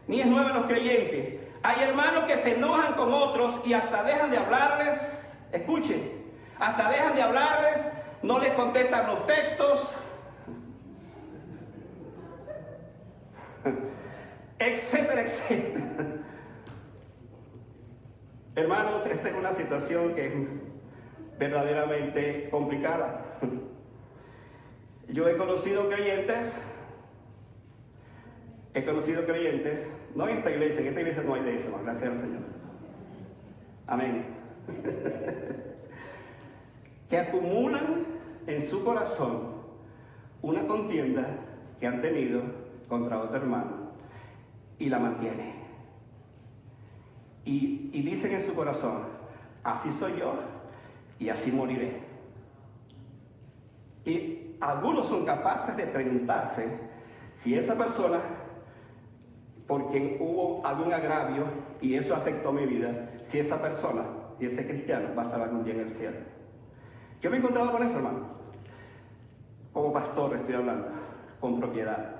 ni es nueva en los creyentes. Hay hermanos que se enojan con otros y hasta dejan de hablarles, escuchen, hasta dejan de hablarles, no les contestan los textos, etcétera, etcétera. Hermanos, esta es una situación que es verdaderamente complicada. Yo he conocido creyentes, no en esta iglesia no hay de eso, gracias al Señor. Amén. Que acumulan en su corazón una contienda que han tenido contra otro hermano y la mantienen. Y dicen en su corazón: así soy yo y así moriré. Y algunos son capaces de preguntarse si esa persona, por quien hubo algún agravio y eso afectó mi vida, si esa persona y ese cristiano va a estar algún día en el cielo. Yo me he encontrado con eso, hermano. Como pastor estoy hablando, con propiedad.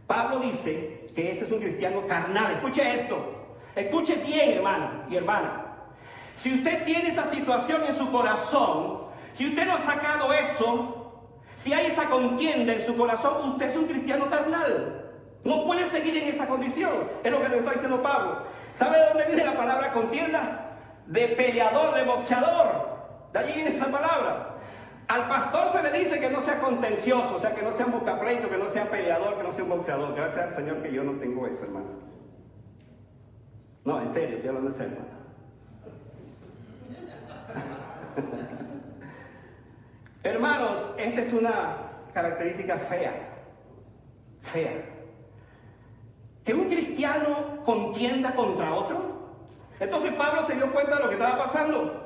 Pablo dice que ese es un cristiano carnal. Escuche esto. Escuche bien, hermano y hermana. Si usted tiene esa situación en su corazón, si usted no ha sacado eso, si hay esa contienda en su corazón, usted es un cristiano carnal. No puede seguir en esa condición. Es lo que le está diciendo Pablo. ¿Sabe de dónde viene la palabra contienda? De peleador, de boxeador. De allí viene esa palabra. Al pastor se le dice que no sea contencioso, o sea, que no sea un buscapleito, que no sea peleador, que no sea un boxeador. Gracias al Señor que yo no tengo eso, hermano. No, en serio, estoy hablando en serio. Hermanos, esta es una característica fea. Que un cristiano contienda contra otro. Entonces Pablo se dio cuenta de lo que estaba pasando.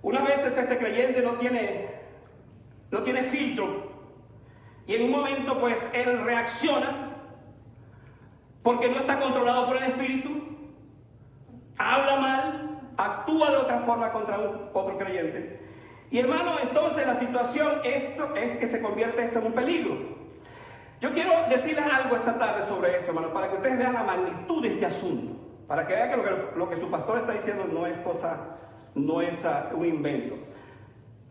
Unas veces este creyente no tiene filtro. Y en un momento pues él reacciona porque no está controlado por el Espíritu. Habla mal, actúa de otra forma contra otro creyente. Y hermano, entonces la situación es que se convierte esto en un peligro. Yo quiero decirles algo esta tarde sobre esto, hermano, para que ustedes vean la magnitud de este asunto. Para que vean que lo que su pastor está diciendo no es un invento.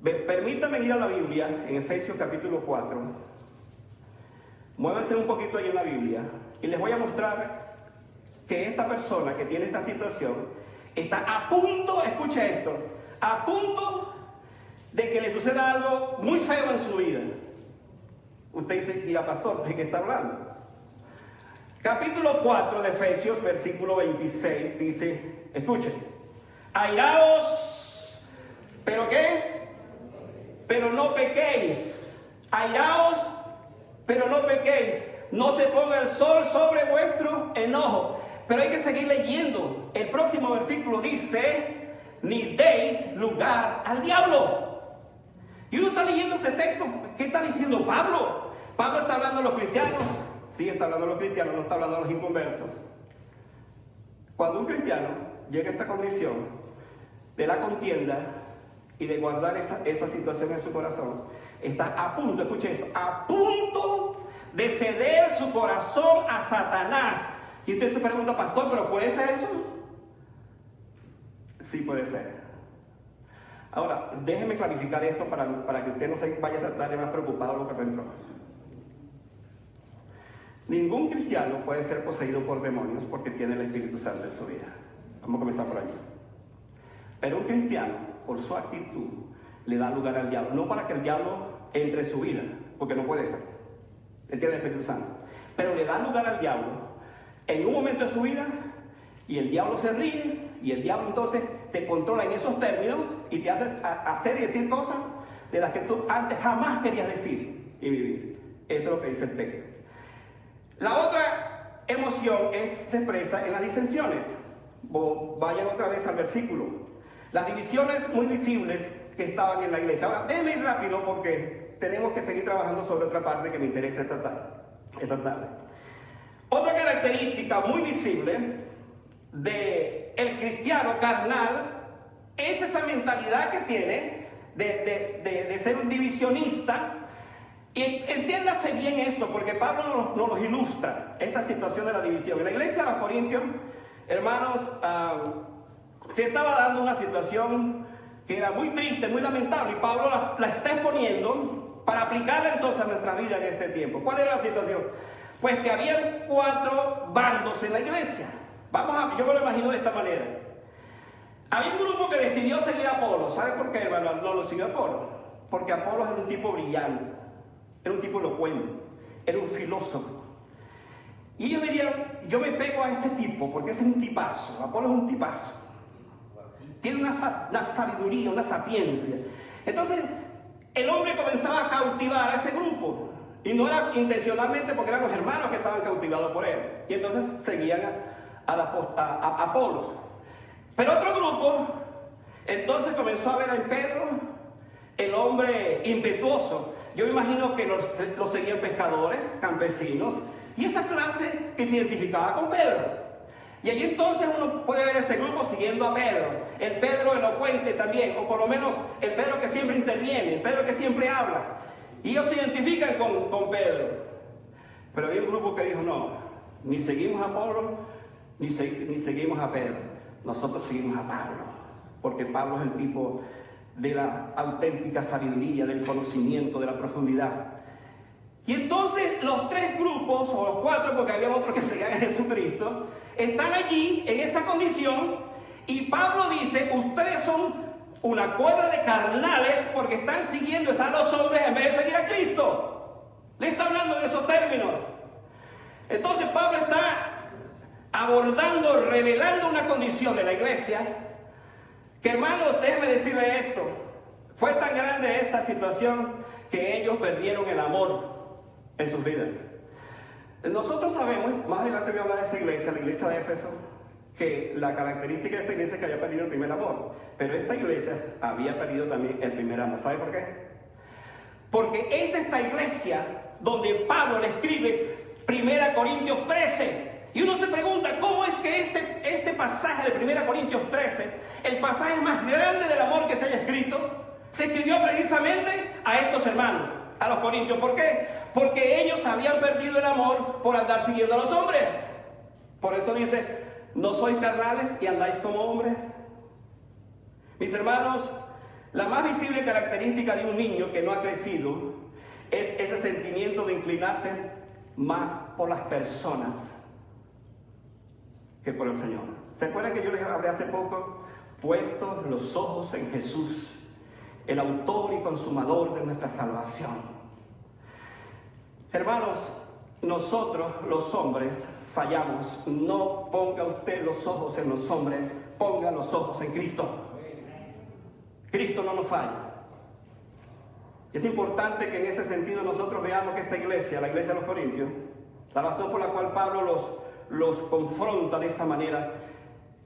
Permítanme ir a la Biblia, en Efesios capítulo 4. Muévanse un poquito ahí en la Biblia y les voy a mostrar que esta persona que tiene esta situación está a punto, escucha esto, a punto de que le suceda algo muy feo en su vida. Usted dice: ¿y a pastor de qué está hablando? Capítulo 4 de Efesios, versículo 26, dice, escuchen: airaos, ¿pero qué? Pero no pequéis. Airaos, pero no pequéis. No se ponga el sol sobre vuestro enojo. Pero hay que seguir leyendo. El próximo versículo dice: ni deis lugar al diablo. Y uno está leyendo ese texto. ¿Qué está diciendo Pablo? Pablo está hablando de los cristianos. Sí, está hablando de los cristianos, no está hablando de los inconversos. Cuando un cristiano llega a esta condición de la contienda y de guardar esa situación en su corazón, está a punto, escuche esto, a punto de ceder su corazón a Satanás. Y usted se pregunta, pastor, ¿pero puede ser eso? Sí puede ser. Ahora, déjeme clarificar esto para que usted no se vaya a estar más preocupado de lo que pensó. Ningún cristiano puede ser poseído por demonios porque tiene el Espíritu Santo en su vida. Vamos a comenzar por allí. Pero un cristiano, por su actitud, le da lugar al diablo. No para que el diablo entre en su vida, porque no puede ser. Él tiene el Espíritu Santo. Pero le da lugar al diablo en un momento de su vida y el diablo se ríe y el diablo entonces te controla en esos términos y te haces hacer y decir cosas de las que tú antes jamás querías decir y vivir. Eso es lo que dice el texto. La otra emoción se expresa en las disensiones. Vayan otra vez al versículo. Las divisiones muy visibles que estaban en la iglesia. Ahora, déjenme ir rápido porque tenemos que seguir trabajando sobre otra parte que me interesa esta tarde. Otra característica muy visible del cristiano carnal es esa mentalidad que tiene de ser un divisionista. Y entiéndase bien esto, porque Pablo nos ilustra esta situación de la división. En la iglesia de los Corintios, hermanos, se estaba dando una situación que era muy triste, muy lamentable, y Pablo la está exponiendo para aplicarla entonces a nuestra vida en este tiempo. ¿Cuál era la situación? Pues que habían 4 bandos en la iglesia. Yo me lo imagino de esta manera. Había un grupo que decidió seguir a Apolo. ¿Sabe por qué, hermano? No lo siguió Apolo. Porque Apolo era un tipo brillante. Era un tipo elocuente, era un filósofo. Y ellos dirían, yo me pego a ese tipo, porque ese es un tipazo, Apolo es un tipazo. Tiene una sabiduría, una sapiencia. Entonces, el hombre comenzaba a cautivar a ese grupo. Y no era intencionalmente porque eran los hermanos que estaban cautivados por él. Y entonces seguían a Apolos. Pero otro grupo, entonces comenzó a ver en Pedro el hombre impetuoso. Yo me imagino que los seguían pescadores, campesinos, y esa clase que se identificaba con Pedro. Y allí entonces uno puede ver ese grupo siguiendo a Pedro, el Pedro elocuente también, o por lo menos el Pedro que siempre interviene, el Pedro que siempre habla. Y ellos se identifican con Pedro. Pero había un grupo que dijo, no, ni seguimos a Pablo, ni seguimos a Pedro. Nosotros seguimos a Pablo, porque Pablo es el tipo de la auténtica sabiduría, del conocimiento, de la profundidad. Y entonces los 3 grupos, o los 4, porque había otros que seguían a Jesucristo, están allí en esa condición, y Pablo dice, ustedes son una cuerda de carnales porque están siguiendo a los hombres en vez de seguir a Cristo. Le está hablando de esos términos. Entonces Pablo está abordando, revelando una condición de la iglesia, que hermanos, déjenme decirle esto, fue tan grande esta situación que ellos perdieron el amor en sus vidas. Nosotros sabemos, más adelante voy a hablar de esa iglesia, la iglesia de Éfeso, que la característica de esa iglesia es que había perdido el primer amor. Pero esta iglesia había perdido también el primer amor. ¿Sabe por qué? Porque es esta iglesia donde Pablo le escribe 1 Corintios 13. Y uno se pregunta, ¿cómo es que este pasaje de 1 Corintios 13, el pasaje más grande del amor que se haya escrito, se escribió precisamente a estos hermanos, a los corintios? ¿Por qué? Porque ellos habían perdido el amor por andar siguiendo a los hombres. Por eso dice, ¿no sois carnales y andáis como hombres? Mis hermanos, la más visible característica de un niño que no ha crecido es ese sentimiento de inclinarse más por las personas que por el Señor. ¿Se acuerdan que yo les hablé hace poco? Puestos los ojos en Jesús, el autor y consumador de nuestra salvación. Hermanos, nosotros los hombres fallamos. No ponga usted los ojos en los hombres, ponga los ojos en Cristo. Cristo no nos falla. Es importante que en ese sentido nosotros veamos que esta iglesia, la iglesia de los Corintios, la razón por la cual Pablo los confronta de esa manera,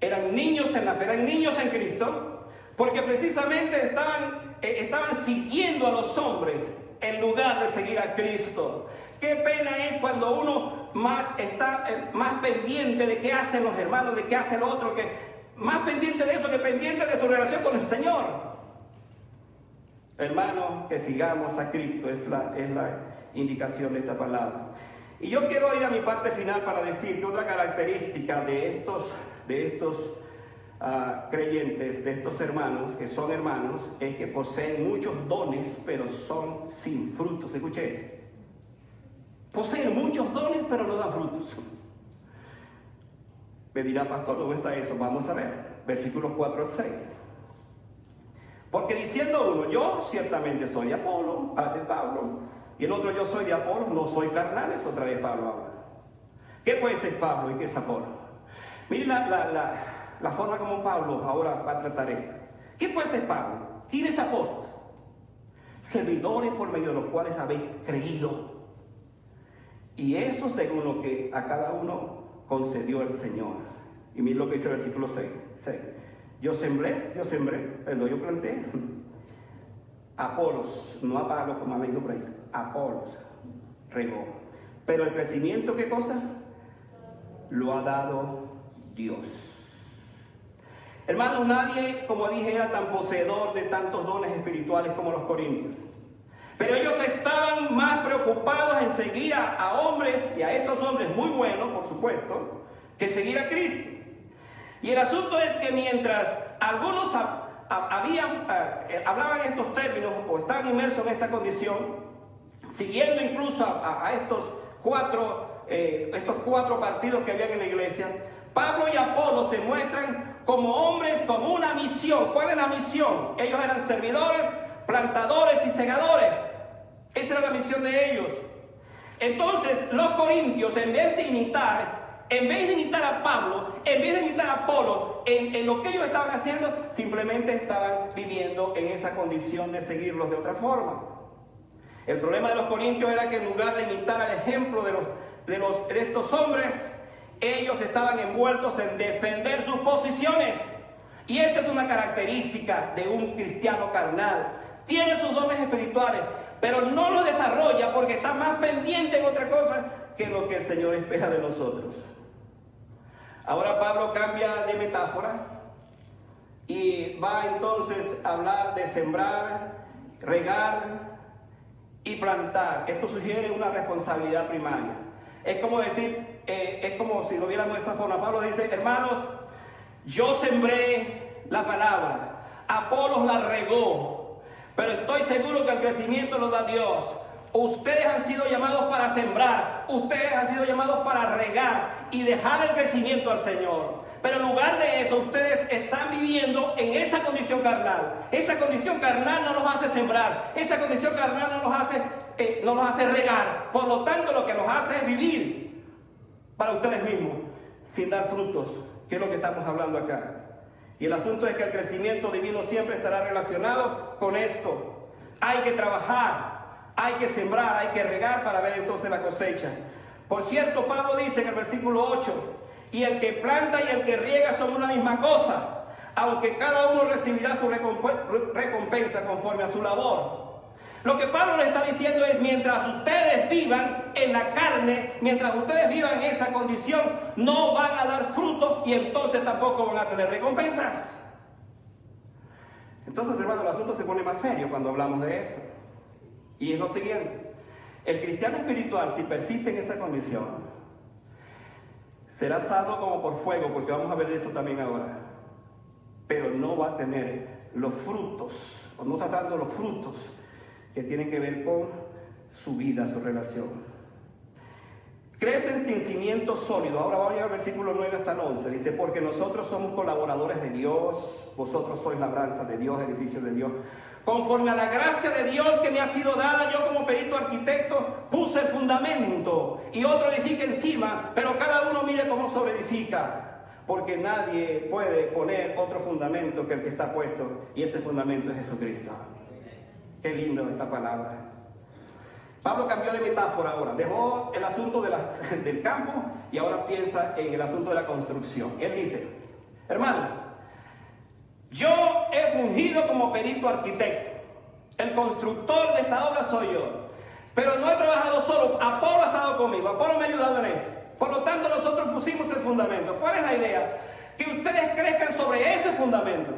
eran niños en la fe, eran niños en Cristo, porque precisamente estaban siguiendo a los hombres en lugar de seguir a Cristo. Qué pena es cuando uno está más pendiente de qué hacen los hermanos, de qué hace el otro, que más pendiente de eso que pendiente de su relación con el Señor. Hermanos, que sigamos a Cristo, es la indicación de esta palabra. Y yo quiero ir a mi parte final para decir que otra característica de estos creyentes, de estos hermanos, que son hermanos, es que poseen muchos dones, pero son sin frutos. Escuche eso. Poseen muchos dones, pero no dan frutos. Me dirá, pastor, ¿cómo está eso? Vamos a ver, versículos 4 al 6. Porque diciendo uno, yo ciertamente soy de Apolo, de Pablo, y el otro, yo soy de Apolo, no soy carnales, otra vez Pablo habla. ¿Qué puede ser Pablo y qué es Apolo? Miren la forma como Pablo ahora va a tratar esto. ¿Qué puede ser Pablo? ¿Quién es Apolo? Servidores por medio de los cuales habéis creído. Y eso según lo que a cada uno concedió el Señor. Y miren lo que dice el versículo 6. Yo sembré, yo planté. Apolos, no a Pablo como ha venido por ahí. Apolos regó. Pero el crecimiento, ¿qué cosa? Lo ha dado Dios. Hermanos, nadie, como dije, era tan poseedor de tantos dones espirituales como los corintios. Pero ellos estaban más preocupados en seguir a hombres, y a estos hombres muy buenos, por supuesto, que seguir a Cristo. Y el asunto es que mientras algunos hablaban estos términos o estaban inmersos en esta condición, siguiendo incluso a estos cuatro partidos que habían en la iglesia, Pablo y Apolo se muestran como hombres con una misión. ¿Cuál es la misión? Ellos eran servidores, plantadores y segadores. Esa era la misión de ellos. Entonces los corintios, en vez de imitar a Pablo, en vez de imitar a Apolo en lo que ellos estaban haciendo, simplemente estaban viviendo en esa condición de seguirlos de otra forma. El problema de los corintios era que en lugar de imitar al ejemplo de estos hombres, ellos estaban envueltos en defender sus posiciones. Y esta es una característica de un cristiano carnal. Tiene sus dones espirituales, pero no los desarrolla porque está más pendiente en otra cosa que lo que el Señor espera de nosotros. Ahora Pablo cambia de metáfora y va entonces a hablar de sembrar, regar y plantar. Esto sugiere una responsabilidad primaria. Es como decir, es como si lo viéramos de esa forma. Pablo dice, hermanos, yo sembré la palabra, Apolos la regó, pero estoy seguro que el crecimiento lo da Dios. Ustedes han sido llamados para sembrar, ustedes han sido llamados para regar y dejar el crecimiento al Señor. Pero en lugar de eso, ustedes están viviendo en esa condición carnal. Esa condición carnal no los hace sembrar, esa condición carnal no los hace regar. Por lo tanto, lo que los hace es vivir para ustedes mismos, sin dar frutos, que es lo que estamos hablando acá. Y el asunto es que el crecimiento divino siempre estará relacionado con esto. Hay que trabajar, hay que sembrar, hay que regar para ver entonces la cosecha. Por cierto, Pablo dice en el versículo 8, y el que planta y el que riega son una misma cosa, aunque cada uno recibirá su recompensa conforme a su labor. Lo que Pablo le está diciendo es, mientras ustedes vivan en la carne, mientras ustedes vivan en esa condición, no van a dar frutos y entonces tampoco van a tener recompensas. Entonces, hermano, el asunto se pone más serio cuando hablamos de esto. Y es lo siguiente: el cristiano espiritual, si persiste en esa condición, será salvo como por fuego, porque vamos a ver de eso también ahora, pero no va a tener los frutos, o no está dando los frutos que tienen que ver con su vida, su relación. Crecen sin cimiento sólido. Ahora vamos al versículo 9 hasta el 11. Dice, porque nosotros somos colaboradores de Dios, vosotros sois labranza de Dios, edificio de Dios. Conforme a la gracia de Dios que me ha sido dada, yo como perito arquitecto puse el fundamento y otro edifica encima, pero cada uno mire cómo sobreedifica, porque nadie puede poner otro fundamento que el que está puesto, y ese fundamento es Jesucristo. Qué lindo esta palabra. Pablo cambió de metáfora ahora, dejó el asunto del campo y ahora piensa en el asunto de la construcción. Él dice, hermanos, yo he fungido como perito arquitecto, el constructor de esta obra soy yo, pero no he trabajado solo, Apolo ha estado conmigo, Apolo me ha ayudado en esto, por lo tanto nosotros pusimos el fundamento. ¿Cuál es la idea? Que ustedes crezcan sobre ese fundamento.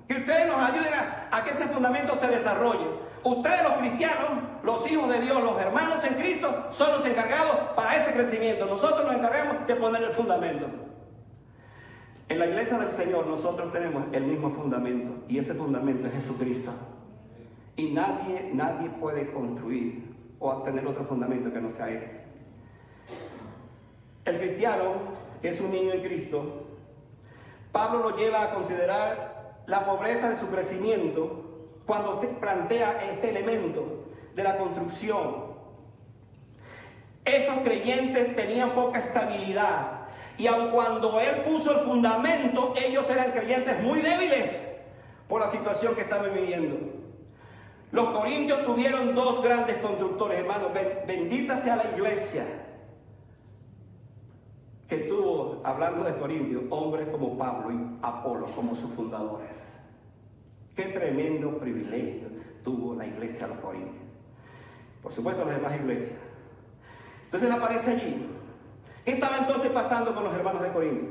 Que ustedes nos ayuden a que ese fundamento se desarrolle. Ustedes los cristianos, los hijos de Dios, los hermanos en Cristo, son los encargados para ese crecimiento. Nosotros nos encargamos de poner el fundamento. En la iglesia del Señor nosotros tenemos el mismo fundamento, y ese fundamento es Jesucristo. Y nadie puede construir o obtener otro fundamento que no sea este. El cristiano, que es un niño en Cristo, Pablo lo lleva a considerar la pobreza de su crecimiento cuando se plantea este elemento de la construcción. Esos creyentes tenían poca estabilidad, y aun cuando él puso el fundamento, ellos eran creyentes muy débiles por la situación que estaban viviendo. Los corintios tuvieron dos grandes constructores, hermanos. Bendita sea la iglesia que tuvo, hablando de Corintios, hombres como Pablo y Apolo como sus fundadores. Qué tremendo privilegio tuvo la iglesia de los Corintios. Por supuesto, las demás iglesias. Entonces aparece allí. ¿Qué estaba entonces pasando con los hermanos de Corintios?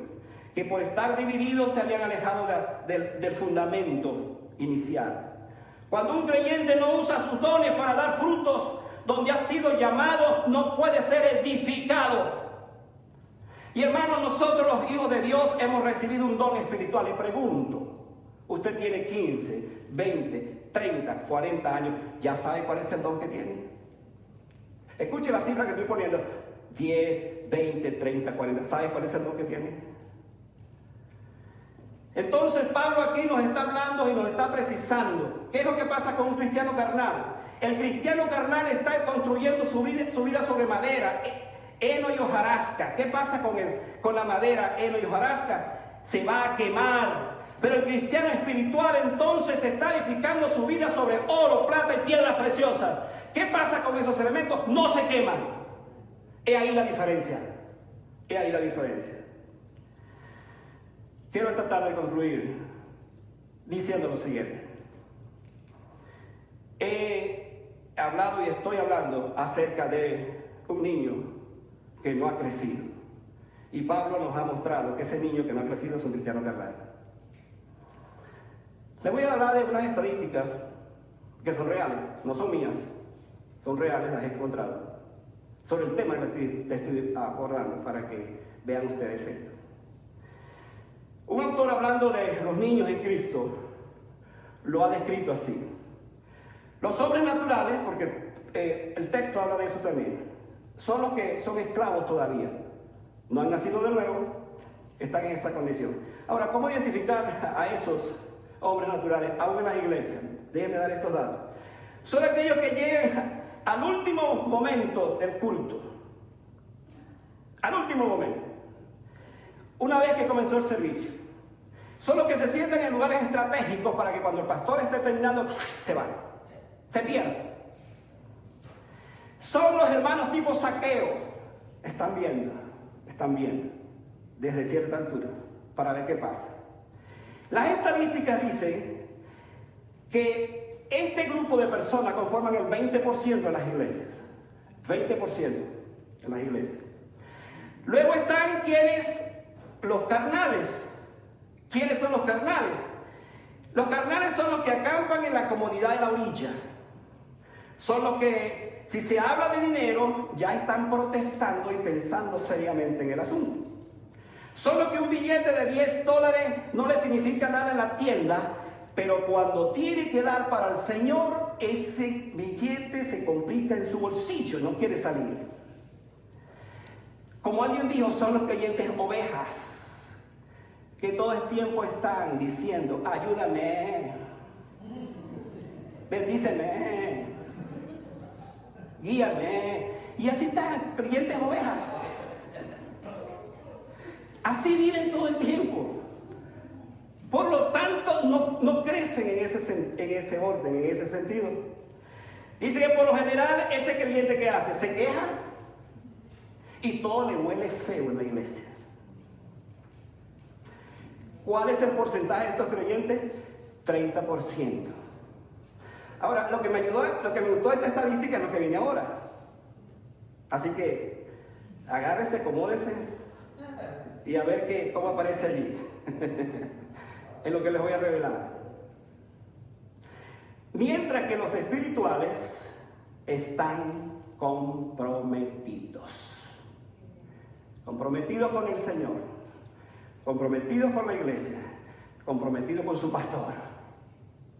Que por estar divididos se habían alejado del fundamento inicial. Cuando un creyente no usa sus dones para dar frutos donde ha sido llamado, no puede ser edificado. Y hermanos, nosotros los hijos de Dios hemos recibido un don espiritual. Y pregunto, usted tiene 15, 20, 30, 40 años, ¿ya sabe cuál es el don que tiene? Escuche la cifra que estoy poniendo: 10, 20, 30, 40. ¿Sabe cuál es el don que tiene? Entonces Pablo aquí nos está hablando y nos está precisando qué es lo que pasa con un cristiano carnal. El cristiano carnal está construyendo su vida sobre madera, heno y hojarasca. ¿Qué pasa con la madera, heno y hojarasca? Se va a quemar. Pero el cristiano espiritual entonces está edificando su vida sobre oro, plata y piedras preciosas. ¿Qué pasa con esos elementos? No se queman. He ahí la diferencia. He ahí la diferencia. Quiero esta tarde concluir diciendo lo siguiente. He hablado y estoy hablando acerca de un niño que no ha crecido. Y Pablo nos ha mostrado que ese niño que no ha crecido es un cristiano carnal. Le voy a hablar de unas estadísticas que son reales, no son mías, son reales, las he encontrado, sobre el tema que le estoy abordando para que vean ustedes esto. Un autor, hablando de los niños en Cristo, lo ha descrito así: los hombres naturales, porque el texto habla de eso también, son los que son esclavos todavía, no han nacido de nuevo, están en esa condición. Ahora, ¿cómo identificar a esos hombres naturales aún en las iglesias? Déjenme dar estos datos. Son aquellos que llegan al último momento del culto, al último momento, una vez que comenzó el servicio. Son los que se sientan en lugares estratégicos para que cuando el pastor esté terminando, se van, se pierdan. Son los hermanos tipo Zaqueo. Están viendo desde cierta altura para ver qué pasa. Las estadísticas dicen que este grupo de personas conforman el 20% de las iglesias. 20% de las iglesias. Luego están los carnales. ¿Quiénes son los carnales? Los carnales son los que acampan en la comodidad de la orilla. Son los que, si se habla de dinero, ya están protestando y pensando seriamente en el asunto. Son los que un billete de $10 no le significa nada en la tienda, pero cuando tiene que dar para el Señor, ese billete se complica en su bolsillo, no quiere salir. Como alguien dijo, son los creyentes ovejas, que todo el tiempo están diciendo: ayúdame, bendíceme, guíame. Y así están, creyentes ovejas. Así viven todo el tiempo. Por lo tanto, no crecen en ese orden, en ese sentido. Dice que por lo general, ese creyente que hace, se queja y todo le huele feo en la iglesia. ¿Cuál es el porcentaje de estos creyentes? 30%. Ahora, lo que me gustó de esta estadística es lo que viene ahora. Así que agárrese, acomódese y a ver cómo aparece allí. Es lo que les voy a revelar. mientras que los espirituales están comprometidos. Comprometidos con el Señor, comprometidos con la iglesia, comprometidos con su pastor.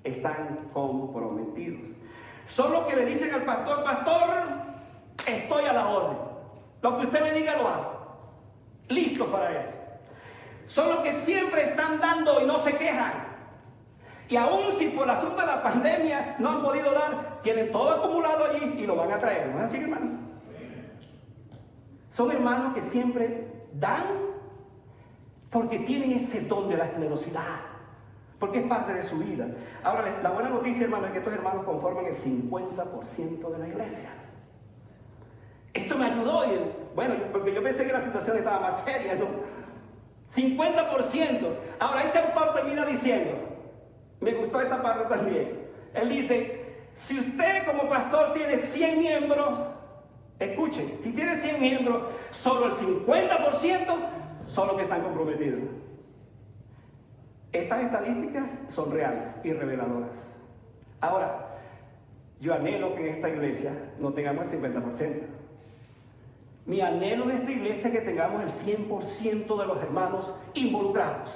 Están comprometidos. Son los que le dicen al pastor: pastor, estoy a la orden. Lo que usted me diga lo hago. Listo para eso. Son los que siempre están dando y no se quejan. Y aún si por el asunto de la pandemia no han podido dar, tienen todo acumulado allí y lo van a traer. ¿No es así, hermano? Son hermanos que siempre dan porque tienen ese don de la generosidad, porque es parte de su vida. Ahora, la buena noticia, hermano, es que estos hermanos conforman el 50% de la iglesia. Esto me ayudó, bueno, porque yo pensé que la situación estaba más seria, ¿no? 50%. Ahora, este autor termina diciendo, me gustó esta parte también. Él dice: si usted como pastor tiene 100 miembros, escuchen, si tiene 100 miembros, solo el 50% son los que están comprometidos. Estas estadísticas son reales y reveladoras. Ahora, yo anhelo que en esta iglesia no tengamos el 50%. Mi anhelo en esta iglesia es que tengamos el 100% de los hermanos involucrados.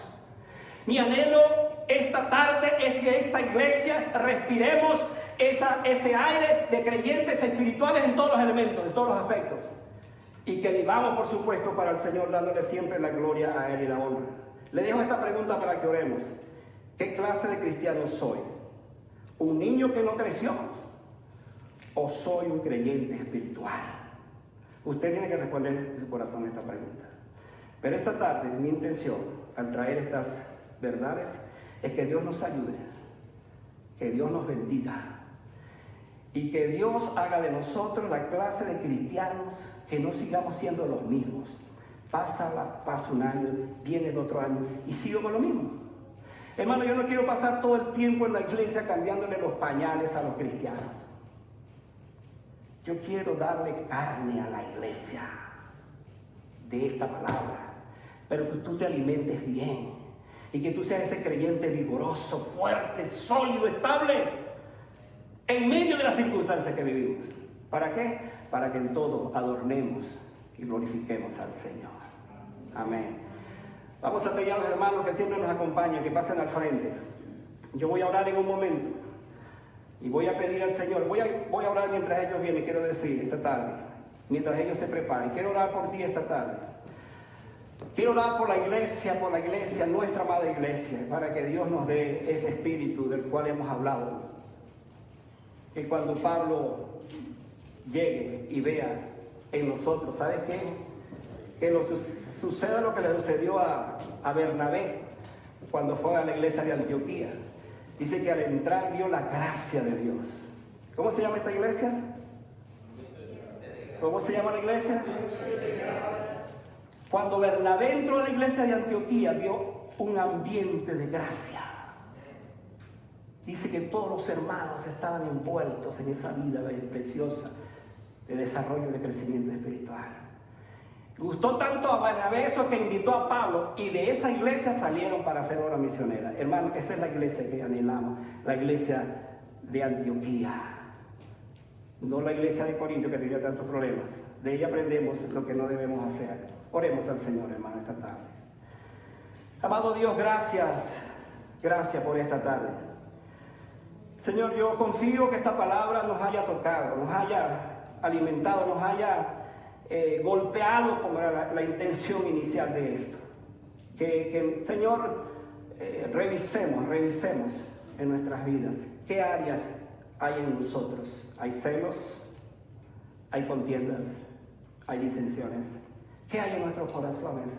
Mi anhelo esta tarde es que esta iglesia respiremos ese aire de creyentes espirituales en todos los elementos, en todos los aspectos. Y que vivamos, por supuesto, para el Señor, dándole siempre la gloria a Él y la honra. Le dejo esta pregunta para que oremos. ¿Qué clase de cristiano soy? ¿Un niño que no creció? ¿O soy un creyente espiritual? Usted tiene que responder en su corazón esta pregunta. Pero esta tarde mi intención, al traer estas verdades, es que Dios nos ayude, que Dios nos bendiga y que Dios haga de nosotros la clase de cristianos que no sigamos siendo los mismos. Pasa un año, viene el otro año y sigo con lo mismo. Hermano, yo no quiero pasar todo el tiempo en la iglesia cambiándole los pañales a los cristianos. Yo quiero darle carne a la iglesia de esta palabra, pero que tú te alimentes bien y que tú seas ese creyente vigoroso, fuerte, sólido, estable en medio de las circunstancias que vivimos. ¿Para qué? Para que en todo adornemos y glorifiquemos al Señor. Amén. Vamos a pedir a los hermanos que siempre nos acompañan, que pasen al frente. Yo voy a orar en un momento y voy a pedir al Señor. Voy a orar mientras ellos vienen, quiero decir, esta tarde, mientras ellos se preparan. Quiero orar por ti esta tarde. Quiero orar por la iglesia, nuestra amada iglesia, para que Dios nos dé ese espíritu del cual hemos hablado. Que cuando Pablo llegue y vea en nosotros, ¿sabes qué? Que suceda lo que le sucedió a Bernabé cuando fue a la iglesia de Antioquía. Dice que al entrar vio la gracia de Dios. ¿Cómo se llama esta iglesia? ¿Cómo se llama la iglesia? Cuando Bernabé entró a la iglesia de Antioquía, vio un ambiente de gracia. Dice que todos los hermanos estaban envueltos en esa vida preciosa de desarrollo y de crecimiento espiritual. Gustó tanto a Bernabé eso que invitó a Pablo, y de esa iglesia salieron para hacer obra misionera. Hermano, esa es la iglesia que anhelamos, la iglesia de Antioquía. No la iglesia de Corinto, que tenía tantos problemas. De ella aprendemos lo que no debemos hacer. Oremos al Señor, hermano, esta tarde. Amado Dios, gracias por esta tarde. Señor, yo confío que esta palabra nos haya tocado, nos haya alimentado, nos haya golpeado como era la intención inicial de esto. Que Señor, revisemos en nuestras vidas qué áreas hay en nosotros. Hay celos, hay contiendas, hay disensiones. ¿Qué hay en nuestros corazones?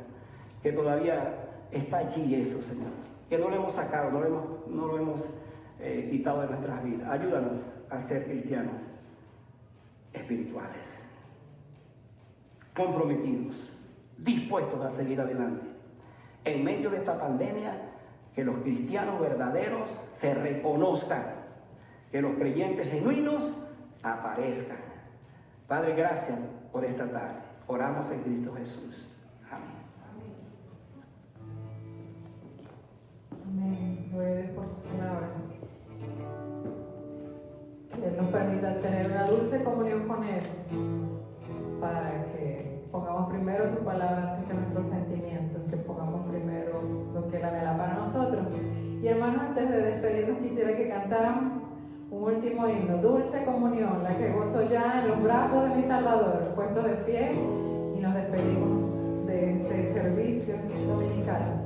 Que todavía está allí eso, Señor. Que no lo hemos sacado, no lo hemos quitado de nuestras vidas. Ayúdanos a ser cristianos espirituales, comprometidos, dispuestos a seguir adelante. En medio de esta pandemia, que los cristianos verdaderos se reconozcan, que los creyentes genuinos aparezcan. Padre, gracias por esta tarde. Oramos en Cristo Jesús. Amén. Amén. Gloria a Dios por su palabra. permita tener una dulce comunión con Él, para que pongamos primero su palabra antes que nuestros sentimientos, que pongamos primero lo que Él anhela para nosotros. Y hermanos, antes de despedirnos quisiera que cantaran un último himno, Dulce Comunión, la que gozo ya en los brazos de mi Salvador, puestos de pie, y nos despedimos de este servicio dominical.